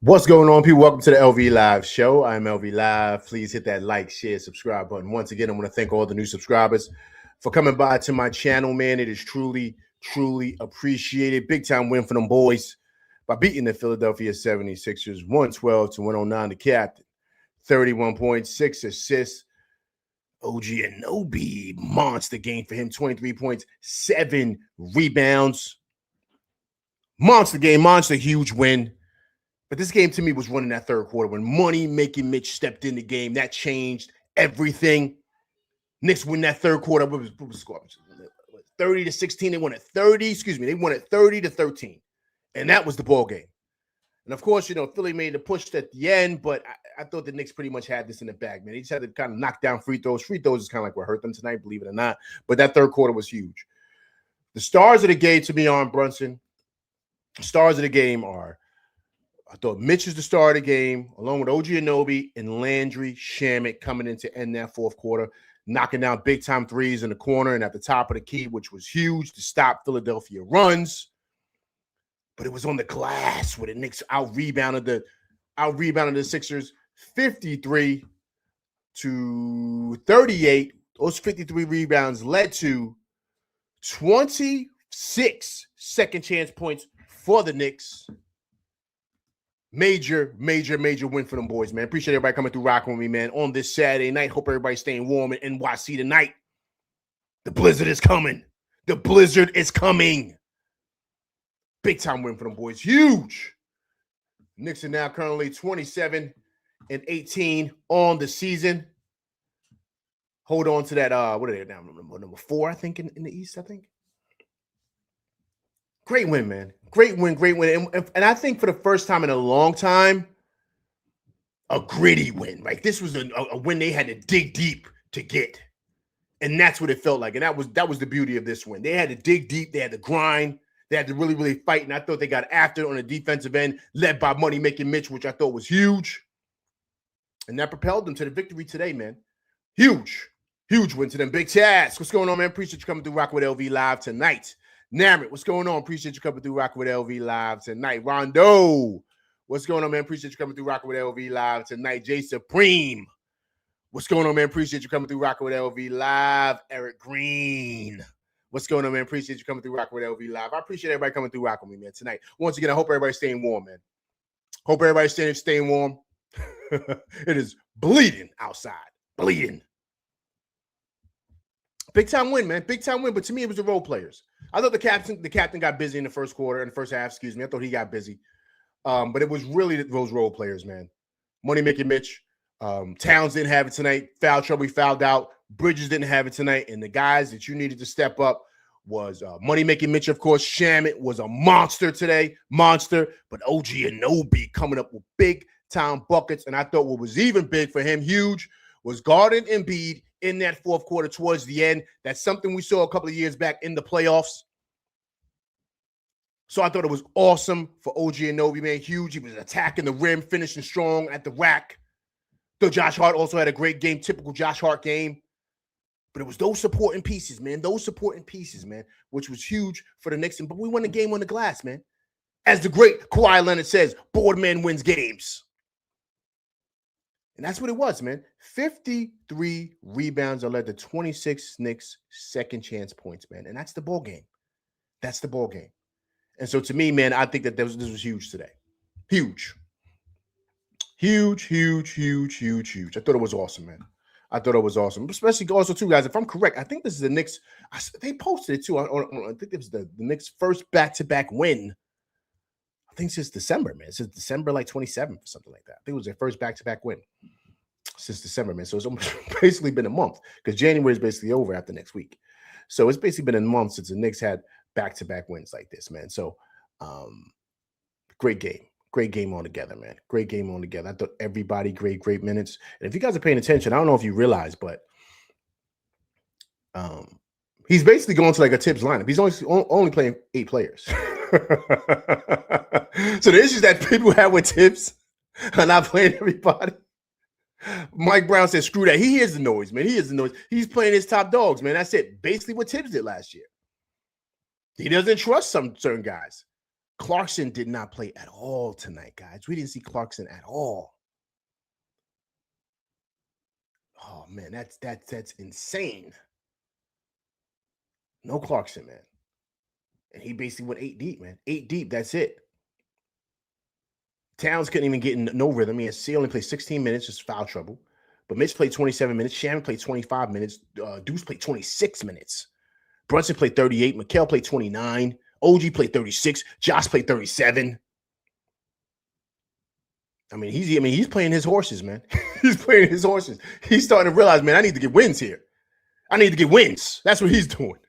What's going on, people? Welcome to the LV Live show. I'm LV Live. Please hit that like, share, subscribe button. Once again, I want to thank all the new subscribers for coming by to my channel, man. It is truly, truly appreciated. Big time win for them boys by beating the Philadelphia 76ers 112-109. The captain, 31.6 assists. OG Anunoby, monster game for him, 23 points, 7 rebounds. Monster game, monster huge win. But this game to me was running that third quarter when money-making Mitch stepped in the game. That changed everything. Knicks win that third quarter. What was the score? 30-16. They won at 30. They won at 30-13. And that was the ball game. And of course, Philly made the push at the end, but I thought the Knicks pretty much had this in the bag, man. They just had to kind of knock down free throws. Free throws is kind of like what hurt them tonight, believe it or not. But that third quarter was huge. The stars of the game to me aren't Brunson. The stars of the game are, I thought Mitch is the star of the game, along with OG Anunoby and Landry Shamet coming in to end that fourth quarter, knocking down big-time threes in the corner and at the top of the key, which was huge to stop Philadelphia runs. But it was on the glass where the Knicks out-rebounded the Sixers 53-38. Those 53 rebounds led to 26 second-chance points for the Knicks. Major win for them boys, man. Appreciate everybody coming through rocking with me, man, on this Saturday night. Hope everybody's staying warm in NYC tonight. The blizzard is coming. The blizzard is coming. Big time win for them boys. Huge. Knicks are now currently 27-18 on the season. Hold on to that. What are they now? Number 4, I think, in the East, I think. Great win, man. Great win. And I think for the first time in a long time, a gritty win. Like, this was a win they had to dig deep to get. And that's what it felt like. And that was the beauty of this win. They had to dig deep. They had to grind. They had to really, really fight. And I thought they got after it on the defensive end, led by money-making Mitch, which I thought was huge. And that propelled them to the victory today, man. Huge win to them. Big Chaz, what's going on, man? Appreciate you coming through Rock with LV Live tonight. Namit, what's going on? Appreciate you coming through Rock with LV Live tonight. Rondo, what's going on, man? Appreciate you coming through Rock with LV Live tonight. Jay Supreme, what's going on, man? Appreciate you coming through Rock with LV Live. Eric Green, what's going on, man? Appreciate you coming through Rock with LV Live. I appreciate everybody coming through Rock with me, man, tonight. Once again, I hope everybody's staying warm, man. Hope everybody's staying warm. It is bleeding outside. Bleeding. Big time win, man. Big time win. But to me, it was the role players. I thought the captain got busy in the first half, excuse me. I thought he got busy. But it was really those role players, man. Money-making Mitch. Towns didn't have it tonight. Foul trouble, he fouled out. Bridges didn't have it tonight. And the guys that you needed to step up was money-making Mitch, of course. Shamet was a monster today. Monster. But OG Anunoby coming up with big-time buckets. And I thought what was even big for him, huge, was guarding Embiid in that fourth quarter towards the end. That's something we saw a couple of years back in the playoffs. So I thought it was awesome for OG Anunoby, man. Huge. He was attacking the rim, finishing strong at the rack. Though Josh Hart also had a great game, typical Josh Hart game. But it was those supporting pieces, man. Which was huge for the Knicks. But we won the game on the glass, man. As the great Kawhi Leonard says, board man wins games. And that's what it was, man. 53 rebounds that led to 26 Knicks second chance points, man. And that's the ball game. And so to me, man, I think that this was huge today. Huge. I thought it was awesome, man. Especially also, too, guys, if I'm correct, I think this is the Knicks. They posted it, too. I think it was the Knicks' first back-to-back win. I think since December, man. Since December, like 27th or something like that. I think it was their first back-to-back win since December, man. So it's almost basically been a month because January is basically over after next week. So it's basically been a month since the Knicks had back-to-back wins like this, man. So great game. Great game altogether, man. Great game altogether. I thought everybody great minutes. And if you guys are paying attention, I don't know if you realize, but he's basically going to like a Tibbs lineup. He's only playing 8 players. So the issues that people have with Tibbs are not playing everybody. Mike Brown said, screw that. He hears the noise, man. He's playing his top dogs, man. That's it. Basically what Tibbs did last year. He doesn't trust some certain guys. Clarkson did not play at all tonight, guys. We didn't see Clarkson at all. Oh man, that's insane. No Clarkson, man. And he basically went 8 deep, man. 8 deep, that's it. Towns couldn't even get in no rhythm. C only played 16 minutes, just foul trouble. But Mitch played 27 minutes. Shannon played 25 minutes. Deuce played 26 minutes. Brunson played 38. Mikal played 29. OG played 36. Josh played 37. He's playing his horses, man. He's playing his horses. He's starting to realize, man, I need to get wins here. I need to get wins. That's what he's doing.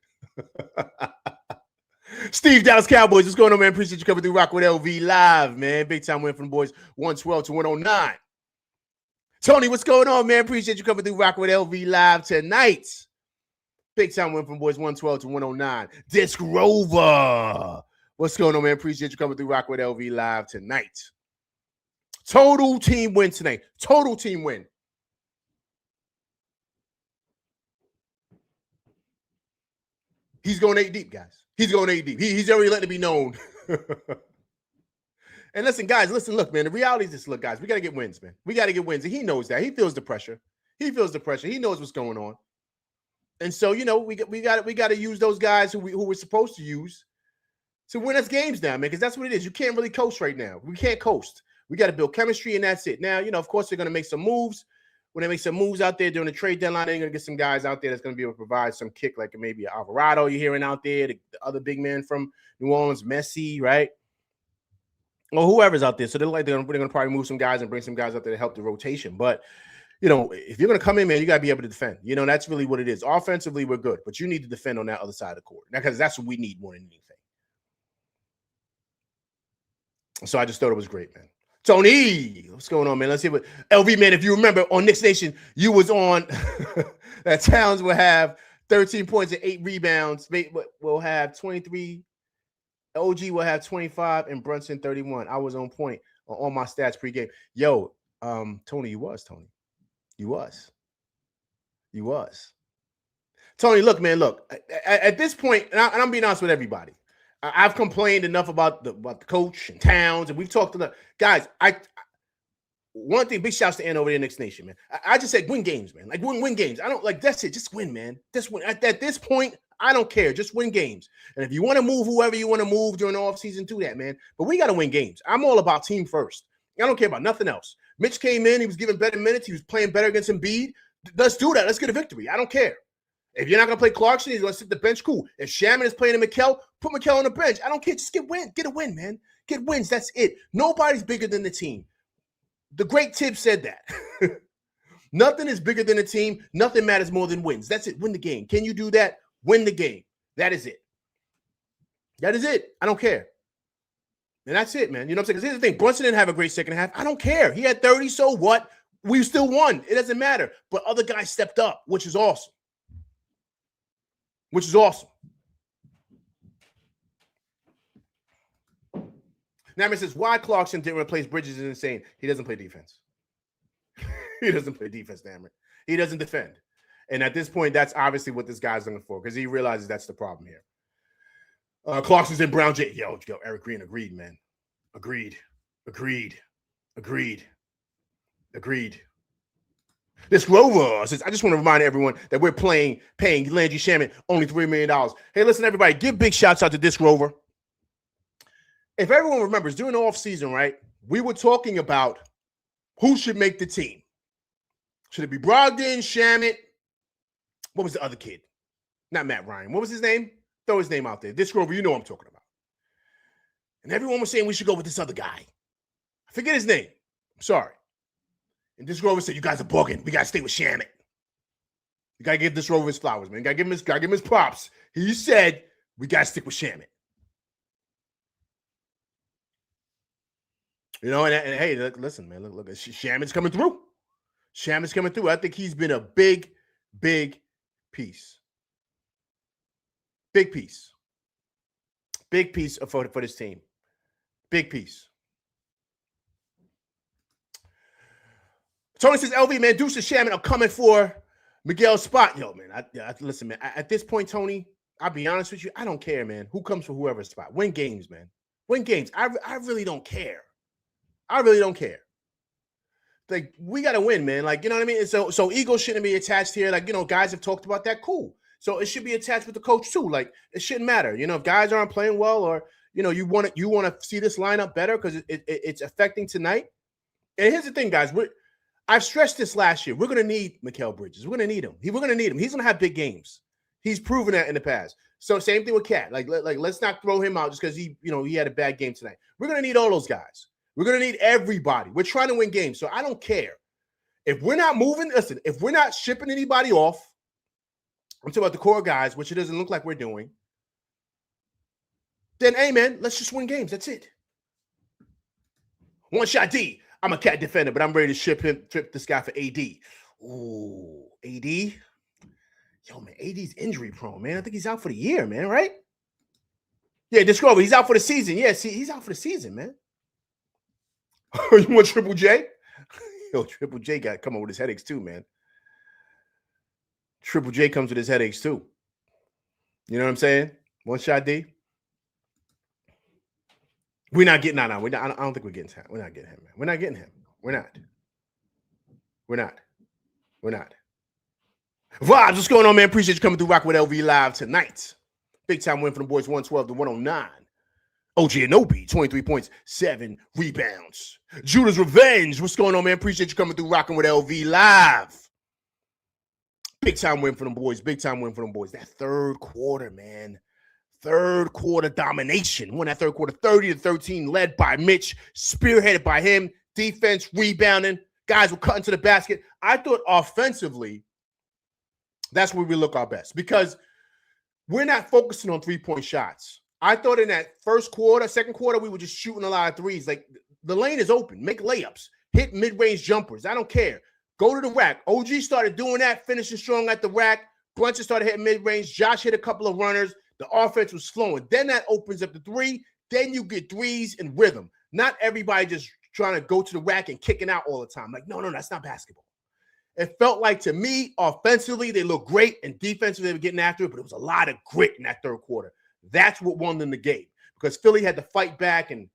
Steve, Dallas Cowboys, what's going on, man? Appreciate you coming through Rock with LV Live, man. Big time win from the boys, 112 to 109. Tony, what's going on, man? Appreciate you coming through Rock with LV Live tonight. Big time win from boys, 112 to 109. Disc Rover, what's going on, man? Appreciate you coming through Rock with LV Live tonight. Total team win tonight. Total team win. He's going 8 deep, guys. He's going 8 deep. He's already letting it be known. And listen, guys, look, man. The reality is this. Look, guys, we got to get wins, man. We got to get wins. And he knows that. He feels the pressure. He knows what's going on. And so, we got to use those guys who we're supposed to use to win us games now, man, because that's what it is. You can't really coast right now. We can't coast. We got to build chemistry, and that's it. Now, of course, they're going to make some moves. When they make some moves out there during the trade deadline, they're going to get some guys out there that's going to be able to provide some kick, like maybe Alvarado you're hearing out there, the other big man from New Orleans, Messi, right? Or whoever's out there. So they're going to probably move some guys and bring some guys out there to help the rotation. But, if you're going to come in, man, you got to be able to defend. That's really what it is. Offensively, we're good, but you need to defend on that other side of the court because that's what we need more than anything. So I just thought it was great, man. Tony, what's going on, man? Let's see what LV, man. If you remember on Knicks Nation, you was on that Towns will have 13 points and 8 rebounds. We'll have 23. OG will have 25 and Brunson 31. I was on point on all my stats pregame. Yo, Tony, you was. Tony, look, man, at this point, and I'm being honest with everybody. I've complained enough about the coach and Towns, and we've talked to the guys. One thing, big shouts to Ann over there, Knicks Nation, man. I just said win games, man. Like win games. I don't that's it. Just win, man. Just win. At this point, I don't care. Just win games. And if you want to move whoever you want to move during the offseason, do that, man. But we got to win games. I'm all about team first. I don't care about nothing else. Mitch came in. He was giving better minutes. He was playing better against Embiid. Let's do that. Let's get a victory. I don't care. If you're not going to play Clarkson, he's going to sit the bench, cool. If Shaman is playing in Mikal, put Mikal on the bench. I don't care. Just get a win, man. Get wins. That's it. Nobody's bigger than the team. The great Tibbs said that. Nothing is bigger than a team. Nothing matters more than wins. That's it. Win the game. Can you do that? Win the game. That is it. That is it. I don't care. And that's it, man. You know what I'm saying? Because here's the thing. Brunson didn't have a great second half. I don't care. He had 30, so what? We still won. It doesn't matter. But other guys stepped up, which is awesome. Naman says, why Clarkson didn't replace Bridges is insane. He doesn't play defense. He doesn't play defense, Naman. He doesn't defend. And at this point, that's obviously what this guy's looking for because he realizes that's the problem here. Clarkson's in Brown J. Yo, Eric Green agreed, man. Agreed. This Rover says, I just want to remind everyone that we're paying Landry Shaman only $3 million. Hey, listen, everybody, give big shouts out to Disc Rover. If everyone remembers, during the offseason, right, we were talking about who should make the team. Should it be Brogdon, Shaman? What was the other kid? Not Matt Ryan. What was his name? Throw his name out there. Disc Rover, you know what I'm talking about. And everyone was saying we should go with this other guy. I forget his name. I'm sorry. And Disc Rover said, you guys are bugging. We got to stay with Shaman. You got to give Disc Rover his flowers, man. Got to give him his props. He said, we got to stick with Shaman. And hey, listen, man. Look. Shaman's coming through. I think he's been a big piece. Big piece for this team. Big piece. Tony says, LV, man, Deuce and Shaman are coming for Miguel's spot. Yo, man, listen, man. At this point, Tony, I'll be honest with you. I don't care, man. Who comes for whoever's spot? Win games, man. Win games. I really don't care. I really don't care. Like, we got to win, man. Like, you know what I mean? And so ego shouldn't be attached here. Like, you know, guys have talked about that. Cool. So it should be attached with the coach too. Like, it shouldn't matter. You know, if guys aren't playing well, or, you know, you want to see this lineup better because it's affecting tonight. And here's the thing, guys. I've stressed this last year. We're going to need Mikal Bridges. We're going to need him. We're going to need him. He's going to have big games. He's proven that in the past. So same thing with Cat. Like let's not throw him out just because he had a bad game tonight. We're going to need all those guys. We're going to need everybody. We're trying to win games. So I don't care. If we're not moving, listen, if we're not shipping anybody off, I'm talking about the core guys, which it doesn't look like we're doing, then, hey, man, let's just win games. That's it. One shot D. I'm a Cat defender, but I'm ready to ship this guy for AD. Ooh, AD? Yo, man, AD's injury prone, man. I think he's out for the year, man, right? Yeah, Discover, he's out for the season. Yeah, see, he's out for the season, man. You want Triple J? Yo, Triple J got to come up with his headaches too, man. Triple J comes with his headaches too. You know what I'm saying? One shot D. We're not getting I don't think we're getting him. We're not getting him, man. We're not getting him. We're not. Vibes, what's going on, man? Appreciate you coming through Rock with LV Live tonight. Big time win for the boys, 112 to 109. OG Anobi, 23 points, 7 rebounds. Judah's Revenge. What's going on, man? Appreciate you coming through rocking with LV Live. Big time win for them boys. Big time win for them boys. That third quarter, man. Third quarter domination. Won that third quarter 30-13, led by Mitch, spearheaded by him. Defense, rebounding. Guys were cutting to the basket. I thought offensively, that's where we look our best because we're not focusing on three-point shots. I thought in that first quarter, second quarter, we were just shooting a lot of threes. Like, the lane is open. Make layups. Hit mid-range jumpers. I don't care. Go to the rack. OG started doing that, finishing strong at the rack. Brunson started hitting mid-range. Josh hit a couple of runners. The offense was flowing. Then that opens up the three. Then you get threes in rhythm. Not everybody just trying to go to the rack and kicking out all the time. Like, no, that's not basketball. It felt like, to me, offensively, they looked great, and defensively, they were getting after it, but it was a lot of grit in that third quarter. That's what won them the game because Philly had to fight back. And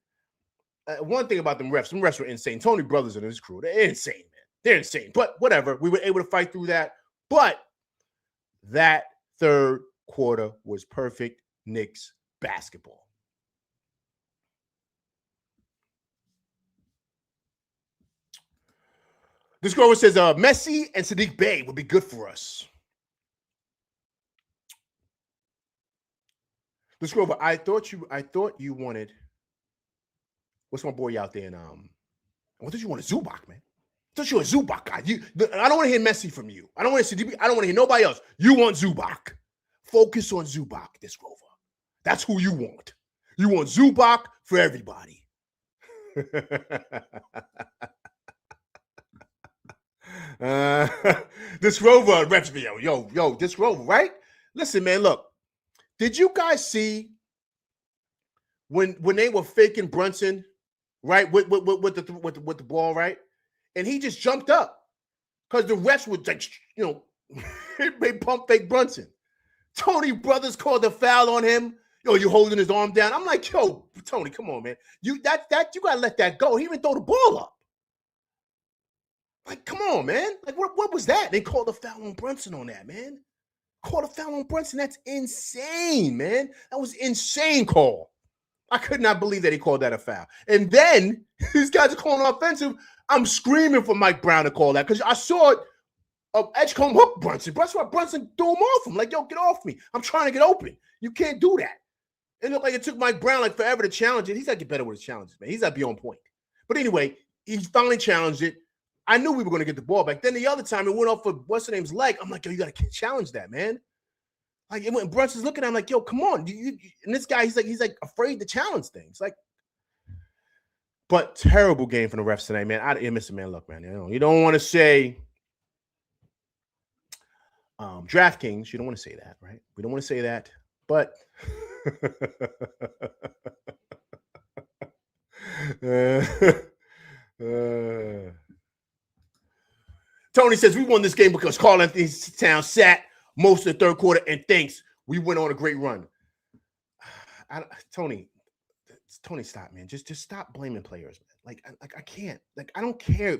one thing about them refs were insane. Tony Brothers and his crew, they're insane, man. They're insane. But whatever, we were able to fight through that. But that third quarter was perfect Knicks basketball. This girl says Messi and Sadiq Bey would be good for us. This Grover, I thought you wanted. What's my boy out there? And I thought you wanted Zubac, man. I thought you were a Zubac guy. I don't want to hear Messi from you. I don't want to see. I don't want to hear nobody else. You want Zubac. Focus on Zubac, this Grover. That's who you want. You want Zubac for everybody. This Rover reps me, yo, this Rover, right? Listen, man, look. Did you guys see when they were faking Brunson, right, with the ball, right? And he just jumped up because the refs would, like, they pump fake Brunson. Tony Brothers called the foul on him. Yo, you holding his arm down. I'm like, yo, Tony, come on, man. You gotta let that go. He even throw the ball up. Like, come on, man. Like, what was that? They called the foul on Brunson on that, man. Called a foul on Brunson. That's insane, man. That was insane call. I could not believe that he called that a foul. And then these guys are calling offensive. I'm screaming for Mike Brown to call that because I saw it. Edgecombe hook Brunson. Brunson threw him off him. Like, yo, get off me. I'm trying to get open. You can't do that. It looked like it took Mike Brown like forever to challenge it. He's got to get better with his challenges, man. He's got to be on point. But anyway, he finally challenged it. I knew we were going to get the ball back. Then the other time, it went off for what's-her-name's leg. I'm like, yo, you got to challenge that, man. Like, when Brunson's looking at him like, yo, come on. And this guy, he's like afraid to challenge things. Like, but terrible game from the refs tonight, man. Mr. Man, look, man, you don't want to say DraftKings. You don't want to say that, right? We don't want to say that. But Tony says we won this game because karl-anthony Towns sat most of the third quarter and thinks we went on a great run. Tony, Tony, stop, man. Just stop blaming players, man. Like I can't. Like, I don't care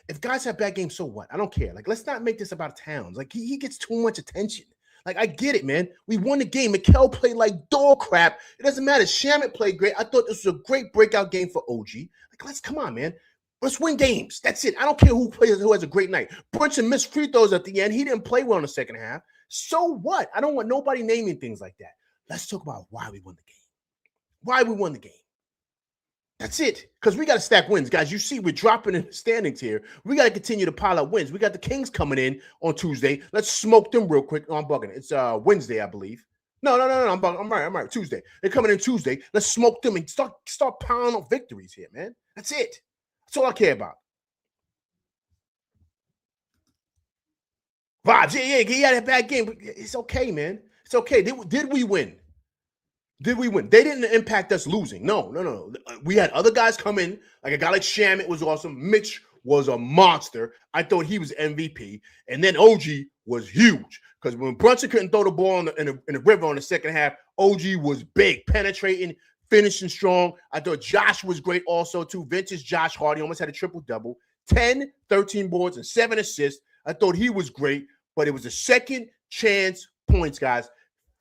if guys have bad games. So what? I don't care. Like, let's not make this about Towns. Like, he gets too much attention. Like, I get it, man. We won the game. Mikal played like dog crap. It doesn't matter. Shamet played great. I thought this was a great breakout game for OG. Like, come on, man. Let's win games. That's it. I don't care who has a great night. Brunson missed free throws at the end. He didn't play well in the second half. So what? I don't want nobody naming things like that. Let's talk about why we won the game. Why we won the game. That's it. Because we got to stack wins, guys. You see, we're dropping in the standings here. We got to continue to pile up wins. We got the Kings coming in on Tuesday. Let's smoke them real quick. No, I'm bugging. It's Wednesday, I believe. No. I'm bugging. I'm right. Tuesday. They're coming in Tuesday. Let's smoke them and start piling up victories here, man. That's it. That's all I care about. Vibes. Yeah. He had a bad game. But it's okay, man. It's okay. Did we win? Did we win? They didn't impact us losing. No. We had other guys come in. Like a guy like Shamet was awesome. Mitch was a monster. I thought he was MVP. And then OG was huge. Because when Brunson couldn't throw the ball in the river on the second half, OG was big, penetrating, finishing strong. I thought Josh was great also, too. Vintage Josh Hardy almost had a triple-double. 10, 13 boards, and 7 assists. I thought he was great. But it was a second chance points, guys.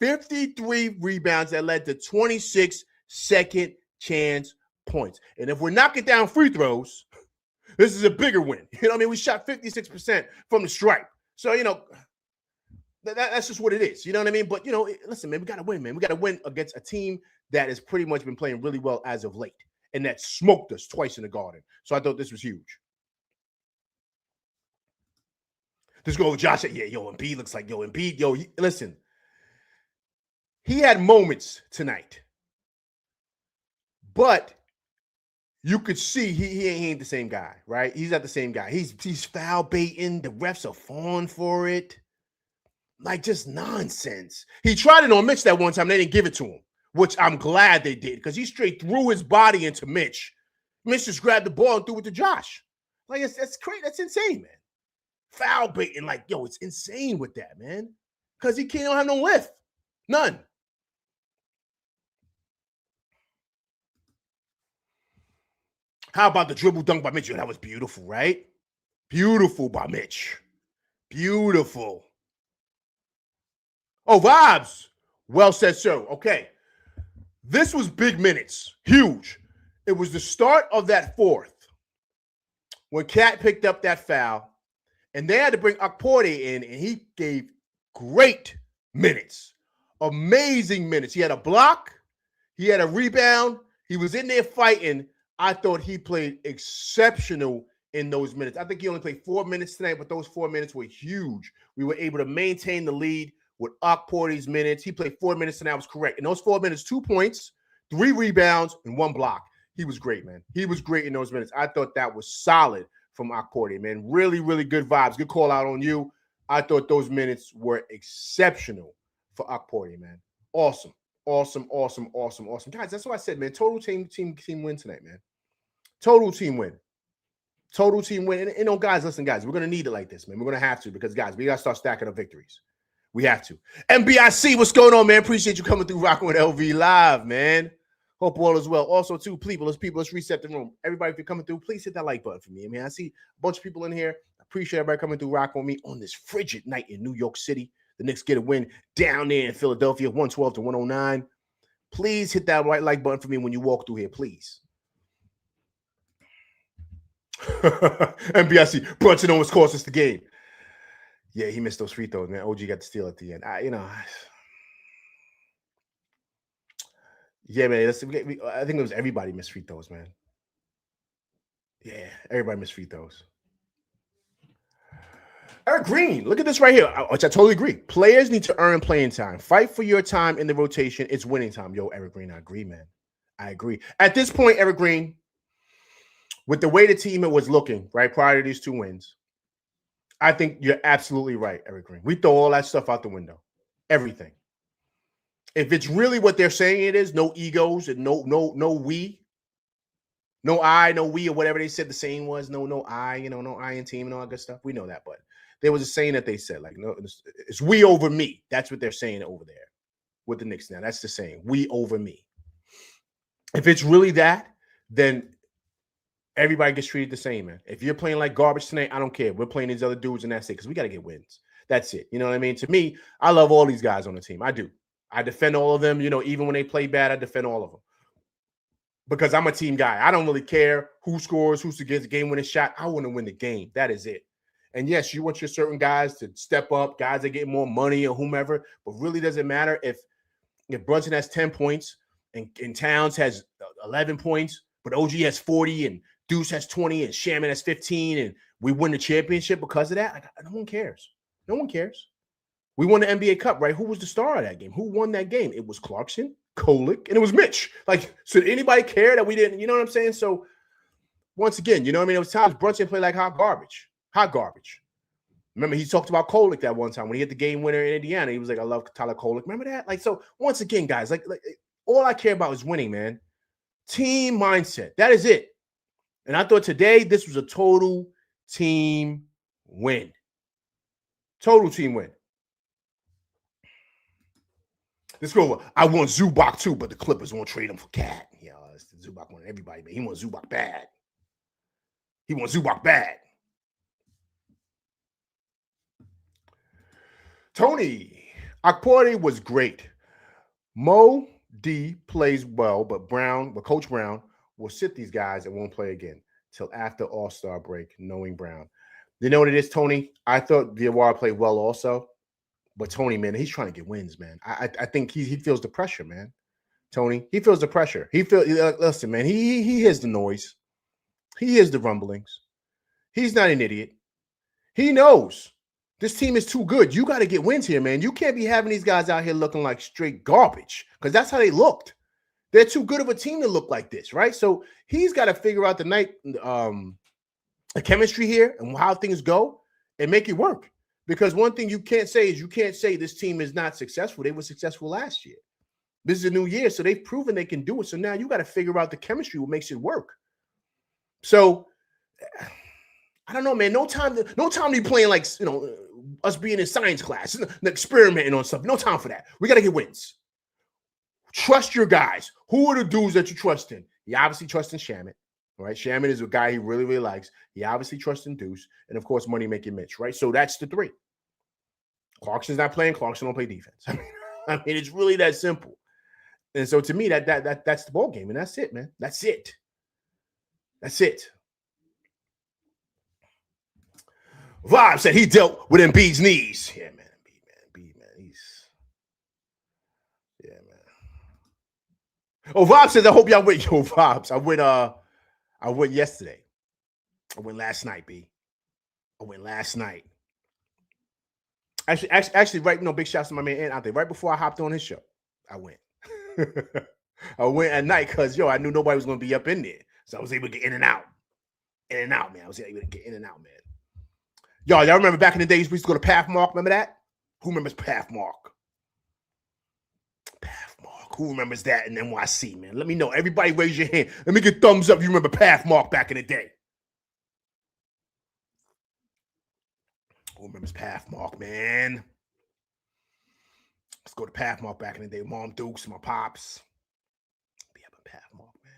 53 rebounds that led to 26 second chance points. And if we're knocking down free throws, this is a bigger win. You know what I mean? We shot 56% from the stripe. So, that's just what it is. You know what I mean? But, listen, man, we got to win, man. We got to win against a team that has pretty much been playing really well as of late and that smoked us twice in the Garden. So I thought this was huge. Just go with Josh. Yeah, Embiid looks like, Embiid. Listen. He had moments tonight, but you could see he ain't the same guy, right? He's not the same guy. He's foul baiting. The refs are falling for it. Like, just nonsense. He tried it on Mitch that one time. They didn't give it to him, which I'm glad they did because he straight threw his body into Mitch. Mitch just grabbed the ball and threw it to Josh. Like, that's crazy. That's insane, man. Foul baiting. Like, it's insane with that, man, because he don't have no lift. None. How about the dribble dunk by Mitch? That was beautiful, right? Beautiful by Mitch. Beautiful. Oh, vibes. Well said, sir. Okay. This was big minutes. Huge. It was the start of that fourth when Cat picked up that foul, and they had to bring Akporte in, and he gave great minutes. Amazing minutes. He had a block. He had a rebound. He was in there fighting. I thought he played exceptional in those minutes. I think he only played 4 minutes tonight, but those 4 minutes were huge. We were able to maintain the lead with Akporte's minutes. He played 4 minutes tonight. I was correct. In those 4 minutes, 2 points, 3 rebounds, and 1 block. He was great, man. He was great in those minutes. I thought that was solid from Akporte, man. Really, really good vibes. Good call out on you. I thought those minutes were exceptional for Akporte, man. Awesome. Awesome. Guys, that's what I said, man. Total team win tonight, man. Total team win. And guys, listen, guys, we're going to need it like this, man. We're going to have to because, guys, we got to start stacking up victories. We have to. MBIC, what's going on, man? Appreciate you coming through rocking with LV Live, man. Hope all is well. Also, too, people, let's reset the room. Everybody, if you're coming through, please hit that like button for me. I mean, I see a bunch of people in here. I appreciate everybody coming through rocking with me on this frigid night in New York City. The Knicks get a win down there in Philadelphia, 112-109. Please hit that like button for me when you walk through here, please. MBIC, Brunson almost cost us the game. Yeah, he missed those free throws, man. OG got the steal at the end. Yeah, man. I think it was everybody missed free throws, man. Yeah, everybody missed free throws. Eric Green, look at this right here, which I totally agree. Players need to earn playing time. Fight for your time in the rotation. It's winning time. Yo, Eric Green, I agree, man. I agree. At this point, Eric Green, with the way the team was looking, right, prior to these 2 wins, I think you're absolutely right, Eric Green. We throw all that stuff out the window. Everything. If it's really what they're saying it is, no egos and no we. No I, no we, or whatever they said the saying was. No I, no I in team and all that good stuff. We know that, but there was a saying that they said, like, no, it's we over me. That's what they're saying over there with the Knicks now. That's the saying, we over me. If it's really that, then everybody gets treated the same, man. If you're playing like garbage tonight, I don't care. We're playing these other dudes, and that's it, because we got to get wins. That's it. You know what I mean? To me, I love all these guys on the team. I do. I defend all of them. You know, even when they play bad, I defend all of them. Because I'm a team guy. I don't really care who scores, who gets the game-winning shot. I want to win the game. That is it. And yes, you want your certain guys to step up, guys that get more money or whomever, but really doesn't matter if Brunson has 10 points and Towns has 11 points, but OG has 40 and Deuce has 20 and Shaman has 15, and we win the championship because of that. Like, no one cares. No one cares. We won the NBA Cup, right? Who was the star of that game? Who won that game? It was Clarkson, Kolek, and it was Mitch. Like, so did anybody care that we didn't? You know what I'm saying? So, once again, you know what I mean? It was times Brunson played like hot garbage. Hot garbage. Remember, he talked about Kolek that one time when he hit the game winner in Indiana. He was like, I love Tyler Kolek. Remember that? Like, so, once again, guys, like all I care about is winning, man. Team mindset. That is it. And I thought today this was a total team win. Total team win. Let's go. I want Zubac too, but the Clippers won't trade him for Cat. Yeah, Zubac wanted everybody, but he wants Zubac bad. He wants Zubac bad. Tony Akpori was great. Mo D plays well, but Coach Brown will sit these guys and won't play again till after All-Star break, knowing Brown. You know what it is, Tony? I thought Diawara played well also, but Tony, man, he's trying to get wins, man. I think he feels the pressure, man. Tony, he feels the pressure. Listen, man, he hears the noise. He hears the rumblings. He's not an idiot. He knows this team is too good. You got to get wins here, man. You can't be having these guys out here looking like straight garbage, because that's how they looked. They're too good of a team to look like this, right? So he's got to figure out the chemistry here and how things go and make it work. Because one thing you can't say is this team is not successful. They were successful last year. This is a new year, so they've proven they can do it. So now you got to figure out the chemistry, what makes it work. So I don't know, man. No time to be playing like, you know, us being in science class, experimenting on stuff. No time for that. We got to get wins. Trust your guys. Who are the dudes that you trust in? You obviously trust in Shaman, right? Shaman is a guy he really, really likes. He obviously trusts in Deuce. And, of course, Money Making Mitch, right? So that's the three. Clarkson's not playing. Clarkson don't play defense. I mean, it's really that simple. And so to me, that's the ball game, and that's it, man. That's it. That's it. Vibe said he dealt with Embiid's knees. Yeah, man. Embiid, man. Yeah, man. Oh, Vibe says, I hope y'all went. Yo, Vibes. I went yesterday. I went last night, B. I went last night. Actually, right, big shouts to my man out there. Right before I hopped on his show, I went. I went at night because, I knew nobody was going to be up in there. So I was able to get in and out. In and out, man. I was able to get in and out, man. Y'all remember back in the days we used to go to Pathmark? Remember that? Who remembers Pathmark? Pathmark. Who remembers that in NYC, man? Let me know. Everybody raise your hand. Let me get thumbs up if you remember Pathmark back in the day. Who remembers Pathmark, man? Let's go to Pathmark back in the day. Mom Dukes, my pops. Be up in Pathmark, man.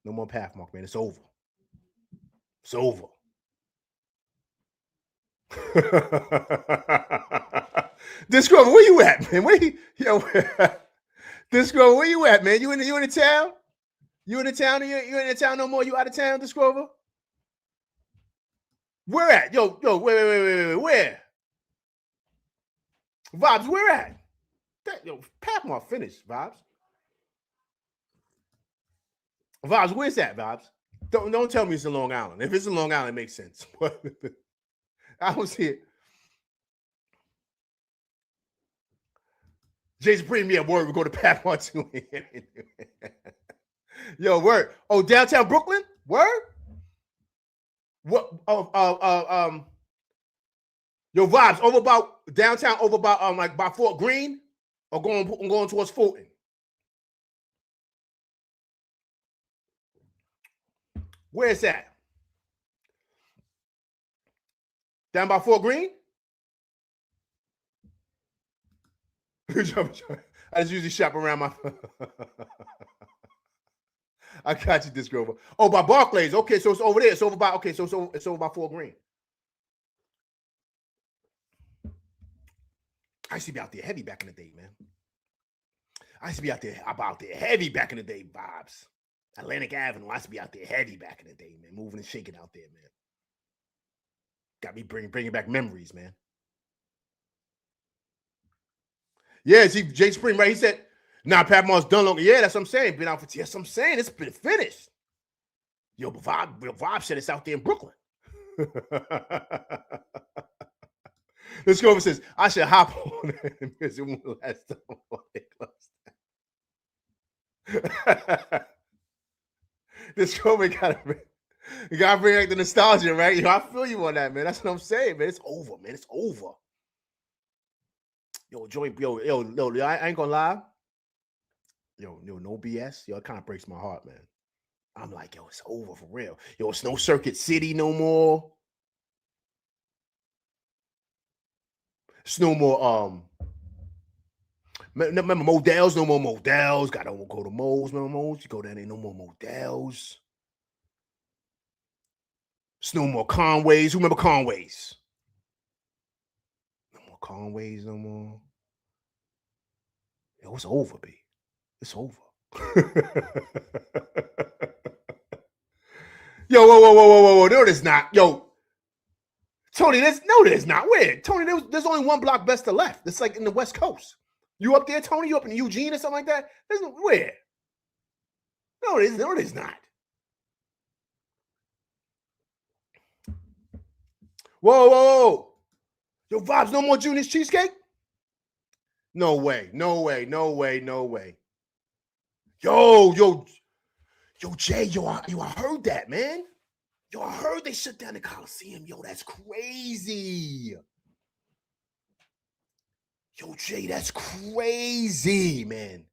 No more Pathmark, man. It's over. It's over. This girl, where you at, man? This girl, where you at, man? You in the town? You in the town? You in the town no more? You out of town, this Grover? Where at? Yo, wait, where? Vibes, where at? Pathmark finished, Vibes. Vibes, where's that, Vibes? Don't tell me it's in Long Island. If it's in Long Island, it makes sense. I was here. Jason Premier, word, we go to Pathmark too. Yo, word. Oh, downtown Brooklyn? Word? What? Yo, Vibes, over about downtown, over about like by Fort Greene, or going towards Fulton? Where's that? Down by Fort Greene? I just usually shop around my. I got you, Disc Grover. Oh, by Barclays. Okay, so it's over there. It's over by. Okay, so it's over by $4 grand. I used to be out there heavy back in the day, man. I used to be out there heavy back in the day, vibes. Atlantic Avenue. I used to be out there heavy back in the day, man. Moving and shaking out there, man. Got me bringing back memories, man. Yeah, see, Jay Spring, right? He said, nah, Pat Moss done long. Yeah, that's what I'm saying. Been out for yes, I'm saying it's been finished. Yo, but Vibe said it's out there in Brooklyn. Let's go over says, I should hop on it because it won't last time. This COVID gotta bring back the nostalgia, right? Yo, I feel you on that, man. That's what I'm saying, man. It's over, man. It's over. Yo, Joey, yo, I ain't gonna lie. Yo, no BS. Yo, it kind of breaks my heart, man. I'm like, yo, it's over for real. Yo, it's no Circuit City no more. It's no more, remember Modell's, no more Modell's. Gotta go to Mo's, remember Mo's? You go down there, no more Modell's. It's no more Conways. Who remember Conways? No more Conways, no more. Yo, it's over, B. It's over. Yo, whoa. No, there's not. Yo, Tony, there's not. Where? Tony, there's only one Blockbuster left. It's like in the West Coast. You up there, Tony? You up in Eugene or something like that? There's no where? No, there's not. Whoa. Yo, Vibes, no more Junior's Cheesecake? No way. Yo, Jay, I heard that, man. Yo, I heard they shut down the Coliseum. Yo, that's crazy. Yo, Jay, that's crazy, man.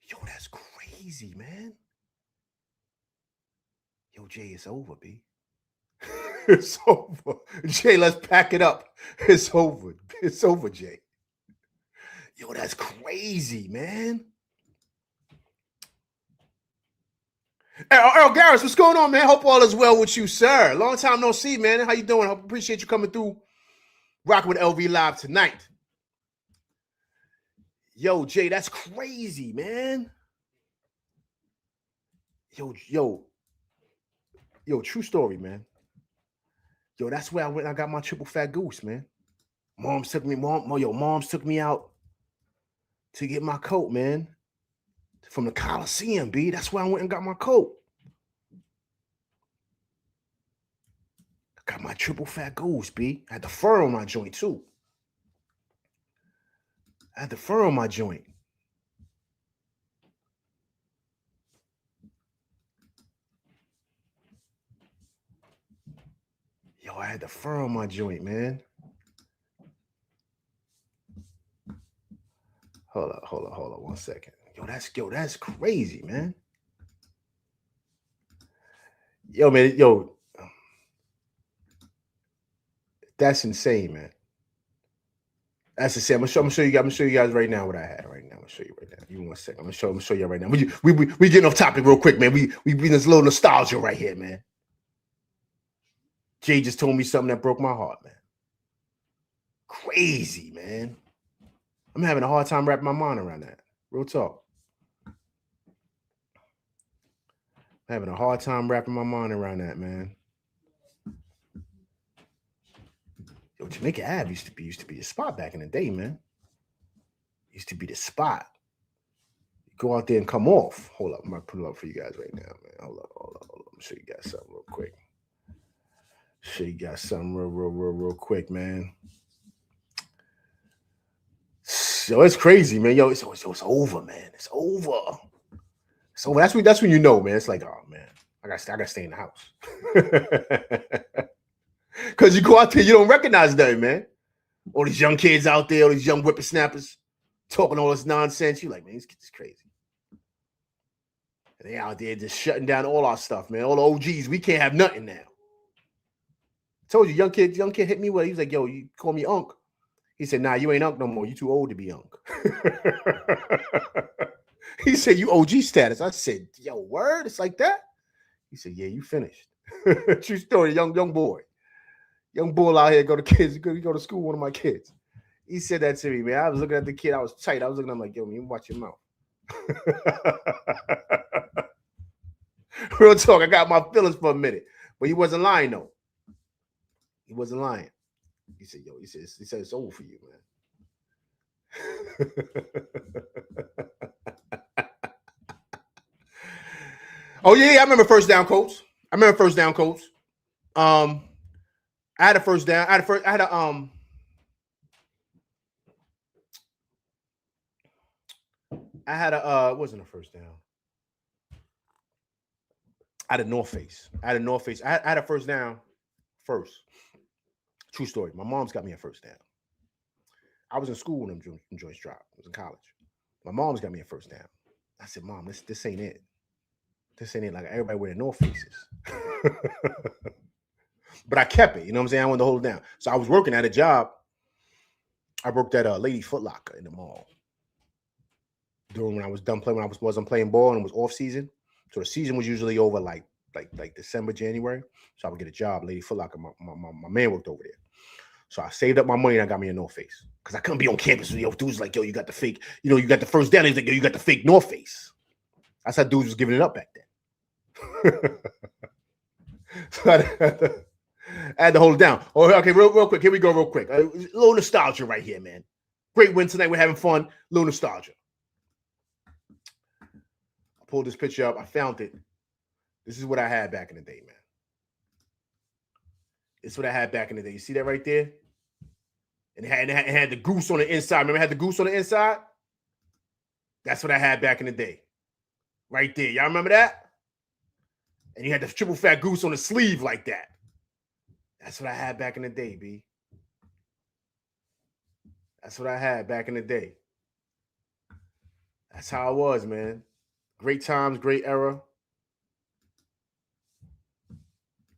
Yo, that's crazy, man. Yo, Jay, it's over, B. It's over. Jay, let's pack it up. It's over. It's over, Jay. Yo, that's crazy, man. Earl Garris, what's going on, man? Hope all is well with you, sir. Long time no see, man. How you doing? Hope appreciate you coming through. Rocking with LV Live tonight. Yo, Jay, that's crazy, man. Yo, true story, man. Yo, that's where I went and I got my triple fat goose, man. Moms took me out to get my coat, man. From the Coliseum, B. That's where I went and got my coat. I got my triple fat goose, B. I had the fur on my joint, too. Yo, I had the fur on my joint, man. Hold up 1 second. Yo, that's crazy, man. Yo, man, that's insane, man. That's insane. I'm gonna show you guys right now what I had right now. I'm gonna show you right now. Give me 1 second. I'm gonna show you right now. We getting off topic real quick, man. We bring this little nostalgia right here, man. Jay just told me something that broke my heart, man. Crazy, man. I'm having a hard time wrapping my mind around that. Real talk. I'm having a hard time wrapping my mind around that, man. Yo, Jamaica Ave used to be a spot back in the day, man. Used to be the spot. You go out there and come off. Hold up, I'm gonna put it up for you guys right now, man. Hold up. Let me show you guys something real quick. Real quick, man. Yo, it's crazy, man. Yo, it's over, man. It's over. So that's when you know, man. It's like, oh man, I gotta stay in the house. Cause you go out there, you don't recognize them, man. All these young kids out there, all these young whippersnappers talking all this nonsense. You like, man, these kids is crazy. And they out there just shutting down all our stuff, man. All the OGs, we can't have nothing now. I told you, young kid hit me with. He was like, yo, you call me Unc. He said, nah, you ain't Unc no more. You too old to be Unc. He said, you OG status. I said, yo, word? It's like that? He said, yeah, you finished. True story, young boy. Young bull out here, go to kids. You go to school, one of my kids. He said that to me, man. I was looking at the kid. I was tight. I was looking at him like, yo, man, you watch your mouth. Real talk. I got my feelings for a minute. But he wasn't lying, though. He wasn't lying. He said, yo, he said it's over for you, man. Oh, yeah, I remember first down coach. I had a first down. It wasn't a first down. I had a North Face. I had a first down first. True story. My mom's got me a first down. I was in school when them joints dropped. I was in college. My mom's got me a first down. I said, Mom, this ain't it. This ain't it. Like everybody wearing North Faces. But I kept it. You know what I'm saying? I wanted to hold it down. So I was working at a job. I worked at a Lady Foot Locker in the mall. During when I was done playing, when I wasn't playing ball and it was off season. So the season was usually over like December, January. So I would get a job, Lady Foot Locker. My man worked over there. So I saved up my money and I got me a North Face. Because I couldn't be on campus with dudes like, yo, you got the fake, you got the first down. He's like, yo, you got the fake North Face. That's how dudes was giving it up back then. So I had to hold it down. Oh, okay, real quick. Here we go, real quick. A little nostalgia right here, man. Great win tonight. We're having fun. A little nostalgia. I pulled this picture up. I found it. This is what I had back in the day, man. This is what I had back in the day. You see that right there? And it had the goose on the inside. Remember, it had the goose on the inside? That's what I had back in the day. Right there. Y'all remember that? And you had the triple fat goose on the sleeve like that. That's what I had back in the day, B. That's what I had back in the day. That's how I was, man. Great times, great era.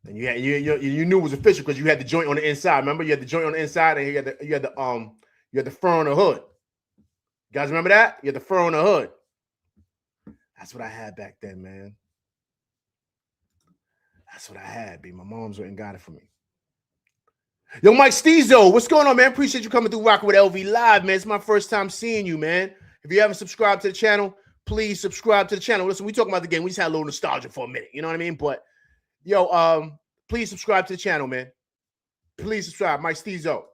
And you knew it was official because you had the joint on the inside. Remember, you had the joint on the inside, and you had the fur on the hood. You guys remember that? You had the fur on the hood. That's what I had back then, man. That's what I had, B. My mom's went and got it for me. Yo, Mike Steezo, what's going on, man? Appreciate you coming through rocking with LV Live, man. It's my first time seeing you, man. If you haven't subscribed to the channel, please subscribe to the channel. Listen, we talking about the game. We just had a little nostalgia for a minute. You know what I mean? But, yo, please subscribe to the channel, man. Please subscribe. Mike Steezo.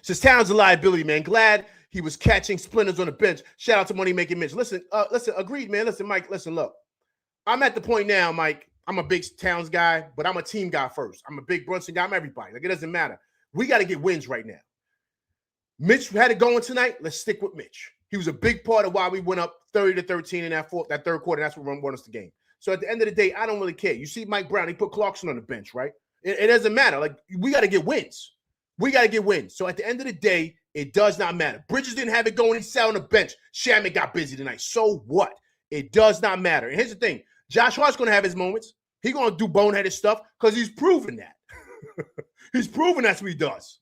Says Towns a liability, man. Glad he was catching splinters on the bench. Shout out to Money Making Mitch. Listen, agreed, man. Listen, Mike, look. I'm at the point now, Mike. I'm a big Towns guy, but I'm a team guy first. I'm a big Brunson guy. I'm everybody. Like, it doesn't matter. We got to get wins right now. Mitch had it going tonight. Let's stick with Mitch. He was a big part of why we went up 30-13 in that third quarter. That's what won us the game. So at the end of the day, I don't really care. You see Mike Brown, he put Clarkson on the bench, right? It doesn't matter. Like, we got to get wins. We got to get wins. So at the end of the day, it does not matter. Bridges didn't have it going. He sat on the bench. Shamit got busy tonight. So what? It does not matter. And here's the thing. Josh Hart's going to have his moments. He's going to do boneheaded stuff because he's proven that. He's proven that's what he does.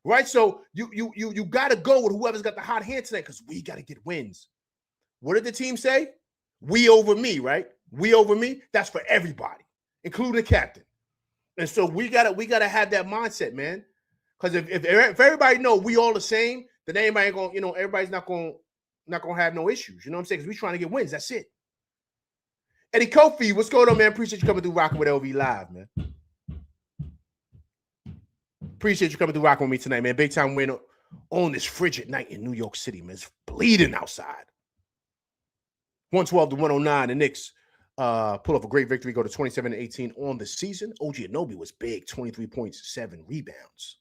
Right? So you got to go with whoever's got the hot hand tonight because we got to get wins. What did the team say? We over me, right? We over me. That's for everybody, including the captain. And so we gotta have that mindset, man. Because if everybody know we all the same, then everybody ain't gonna, everybody's not gonna have no issues. You know what I'm saying? Because we're trying to get wins. That's it. Eddie Kofi, what's going on, man? Appreciate you coming through rocking with LV Live, man. Appreciate you coming through rocking with me tonight, man. Big time win on this frigid night in New York City, man. It's bleeding outside. 112-109. The Knicks pull off a great victory, go to 27-18 on the season. OG Anunoby was big, 23 points, 7 rebounds.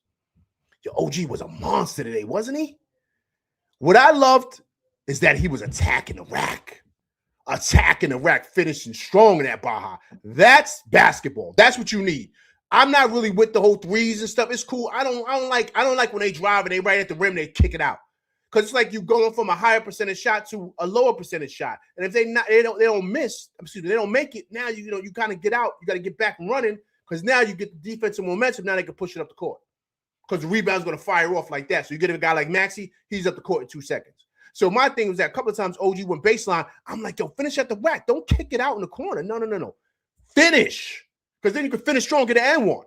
Your OG was a monster today, wasn't he? What I loved is that he was attacking the rack. Finishing strong in that Baja. That's basketball. That's what you need. I'm not really with the whole threes and stuff. It's cool. I don't like when they drive and they right at the rim, they kick it out. Because it's like you going from a higher percentage shot to a lower percentage shot. And if they don't make it, now you kind of get out. You got to get back running because now you get the defensive momentum. Now they can push it up the court. because the rebound's going to fire off like that. So you get a guy like Maxey, he's up the court in 2 seconds. So my thing was that a couple of times OG went baseline. I'm like, yo, finish at the rack. Don't kick it out in the corner. No. Finish. Because then you can finish strong, get an and one.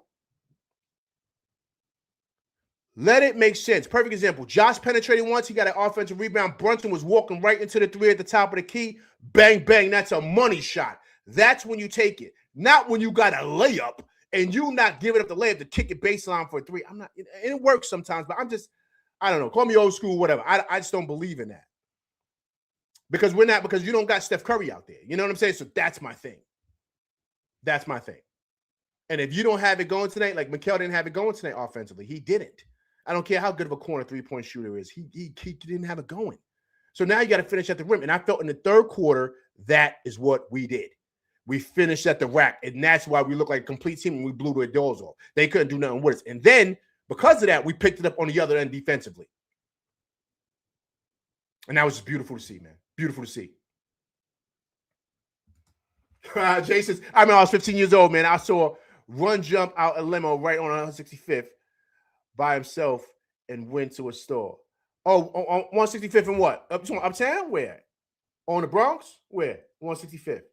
Let it make sense. Perfect example. Josh penetrated once. He got an offensive rebound. Brunson was walking right into the three at the top of the key. Bang, bang. That's a money shot. That's when you take it. Not when you got a layup and you not giving up the layup to kick it baseline for a three. I'm not. It works sometimes, but I don't know. Call me old school, whatever. I just don't believe in that. Because you don't got Steph Curry out there. You know what I'm saying? So that's my thing. That's my thing. And if you don't have it going tonight, like Mikal didn't have it going tonight offensively, he didn't. I don't care how good of a corner three-point shooter is. He didn't have it going. So now you got to finish at the rim. And I felt in the third quarter, that is what we did. We finished at the rack. And that's why we looked like a complete team and we blew their doors off. They couldn't do nothing with us. And then, because of that, we picked it up on the other end defensively. And that was just beautiful to see, man. Beautiful to see. Jason, I was 15 years old, man. I saw run jump out a limo right on 165th. By himself and went to a store. Oh, on 165th and what? Uptown? Where? On the Bronx? Where? 165th.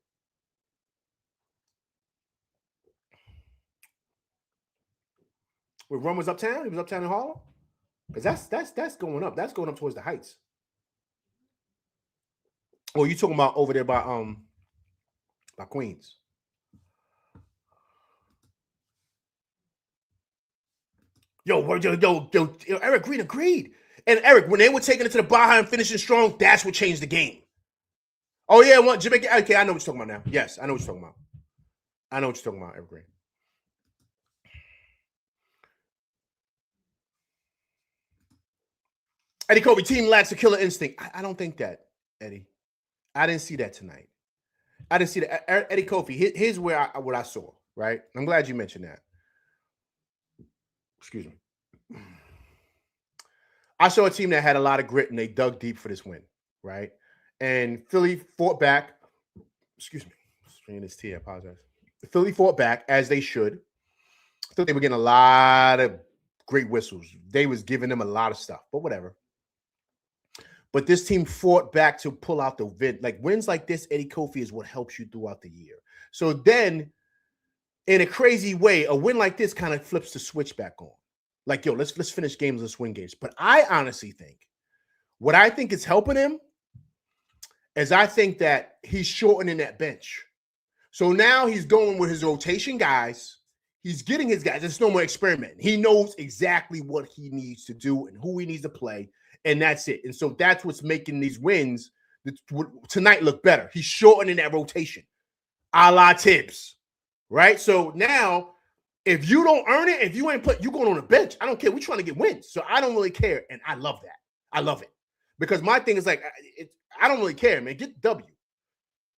Where Rum was uptown? He was uptown in Harlem? Because that's going up. That's going up towards the Heights. Oh, you talking about over there by Queens? Yo, Eric Green agreed. And Eric, when they were taking it to the Baja and finishing strong, that's what changed the game. Oh, yeah, Jamaica. Okay, I know what you're talking about now. Yes, I know what you're talking about. Eric Green. Eddie Kobe, team lacks a killer instinct. I don't think that, Eddie. I didn't see that tonight. I didn't see that. Eddie Kobe, here's what I saw, right? I'm glad you mentioned that. Excuse me. I saw a team that had a lot of grit and they dug deep for this win, right? And Philly fought back. Excuse me. Straining this tea, I apologize. Philly fought back as they should. I thought they were getting a lot of great whistles. They was giving them a lot of stuff, but whatever. But this team fought back to pull out the win. Like wins like this, Eddie Kofi is what helps you throughout the year. So then, in a crazy way, a win like this kind of flips the switch back on. Like, yo, let's finish games, let's win games. But I honestly think, what I think is helping him is I think that he's shortening that bench. So now he's going with his rotation guys. He's getting his guys. There's no more experimenting. He knows exactly what he needs to do and who he needs to play, and that's it. And so that's what's making these wins tonight look better. He's shortening that rotation, a la Tibbs, right? So now, if you don't earn it, if you ain't you're going on the bench. I don't care. We're trying to get wins. So I don't really care. And I love that. I love it. Because my thing is like, I don't really care, man. Get the W.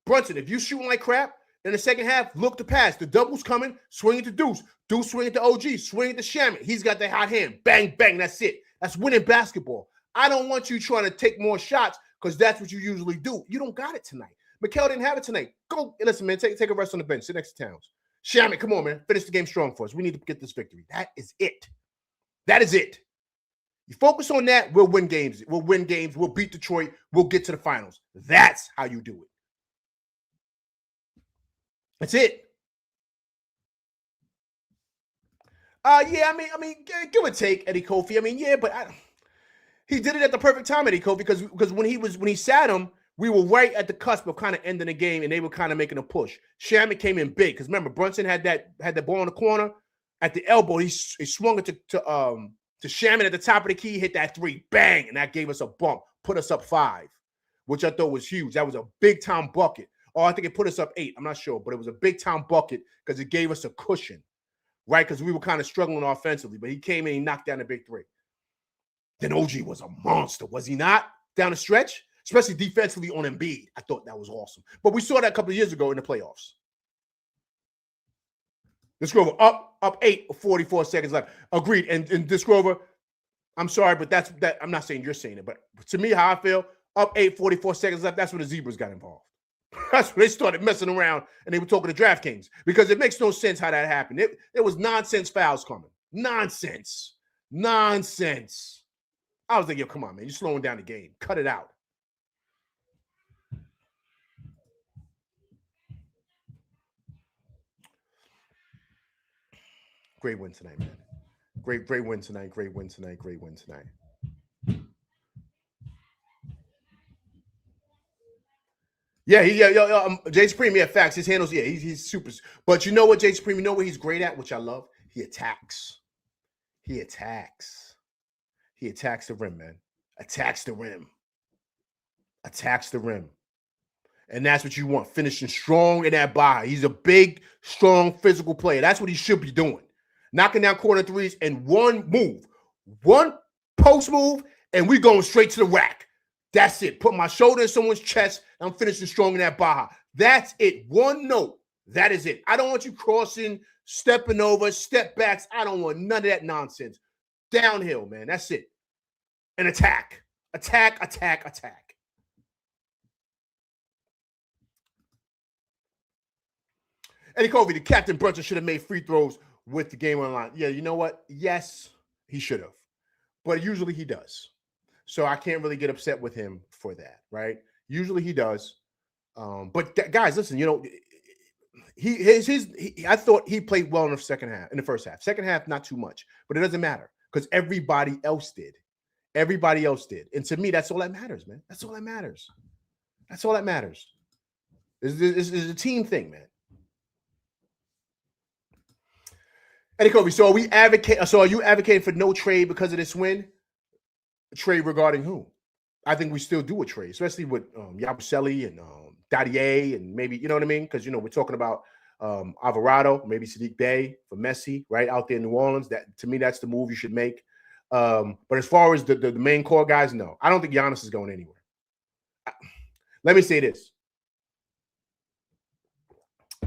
Brunson, if you shooting like crap in the second half, look to pass. The double's coming. Swing it to Deuce. Deuce swing it to OG. Swing it to Shaman. He's got that hot hand. Bang, bang. That's it. That's winning basketball. I don't want you trying to take more shots because that's what you usually do. You don't got it tonight. Mikal didn't have it tonight. Go, listen, man. Take a rest on the bench. Sit next to Towns. Shaman, come on, man. Finish the game strong for us. We need to get this victory. That is it. That is it. You focus on that, we'll win games. We'll win games. We'll beat Detroit. We'll get to the finals. That's how you do it. That's it. Yeah, I mean, give or take, Eddie Kofi. I mean, yeah, but he did it at the perfect time, Eddie Kofi, because when he sat him, we were right at the cusp of kind of ending the game, and they were kind of making a push. Shaman came in big because remember Brunson had that ball in the corner at the elbow. He swung it to Shaman at the top of the key, hit that three, bang, and that gave us a bump, put us up 5, which I thought was huge. That was a big time bucket. Or I think it put us up 8. I'm not sure, but it was a big time bucket because it gave us a cushion, right? Because we were kind of struggling offensively, but he came in, he knocked down the big 3. Then OG was a monster, was he not? Down the stretch. Especially defensively on Embiid. I thought that was awesome. But we saw that a couple of years ago in the playoffs. Disgrover up 8 with 44 seconds left. Agreed. And Disgrover, I'm sorry, but that. I'm not saying you're saying it, but to me, how I feel, up 8, 44 seconds left, that's when the Zebras got involved. That's when they started messing around and they were talking to DraftKings because it makes no sense how that happened. It was nonsense fouls coming. Nonsense. Nonsense. I was like, yo, come on, man. You're slowing down the game. Cut it out. Great win tonight, man. Great win tonight. Great win tonight. Great win tonight. Yeah, Jay Supreme, yeah, facts. His handles, yeah, he's super. But you know what, Jay Supreme, you know what he's great at, which I love? He attacks. He attacks. He attacks the rim, man. Attacks the rim. Attacks the rim. And that's what you want, finishing strong in that body. He's a big, strong, physical player. That's what he should be doing. Knocking down corner threes and one move. One post move, and we going straight to the rack. That's it. Put my shoulder in someone's chest. I'm finishing strong in that Baja. That's it. One note. That is it. I don't want you crossing, stepping over, step backs. I don't want none of that nonsense. Downhill, man. That's it. An attack. Attack, attack, attack. Eddie Covey, the captain Brunson should have made free throws with the game on the line. Yeah, you know what? Yes, he should have. But usually he does. So I can't really get upset with him for that, right? Usually he does. But guys, listen, you know, I thought he played well in the first half. Second half, not too much, but it doesn't matter because everybody else did. Everybody else did. And to me, that's all that matters, man. That's all that matters. That's all that matters. It's a team thing, man. Eddie Kobe, so are you advocating for no trade because of this win? A trade regarding who? I think we still do a trade, especially with Yabusele and Dadier and maybe, you know what I mean? Because, you know, we're talking about Alvarado, maybe Sadiq Bey for Messi, right, out there in New Orleans. That, to me, that's the move you should make. But as far as the main core guys, no. I don't think Giannis is going anywhere. Let me say this.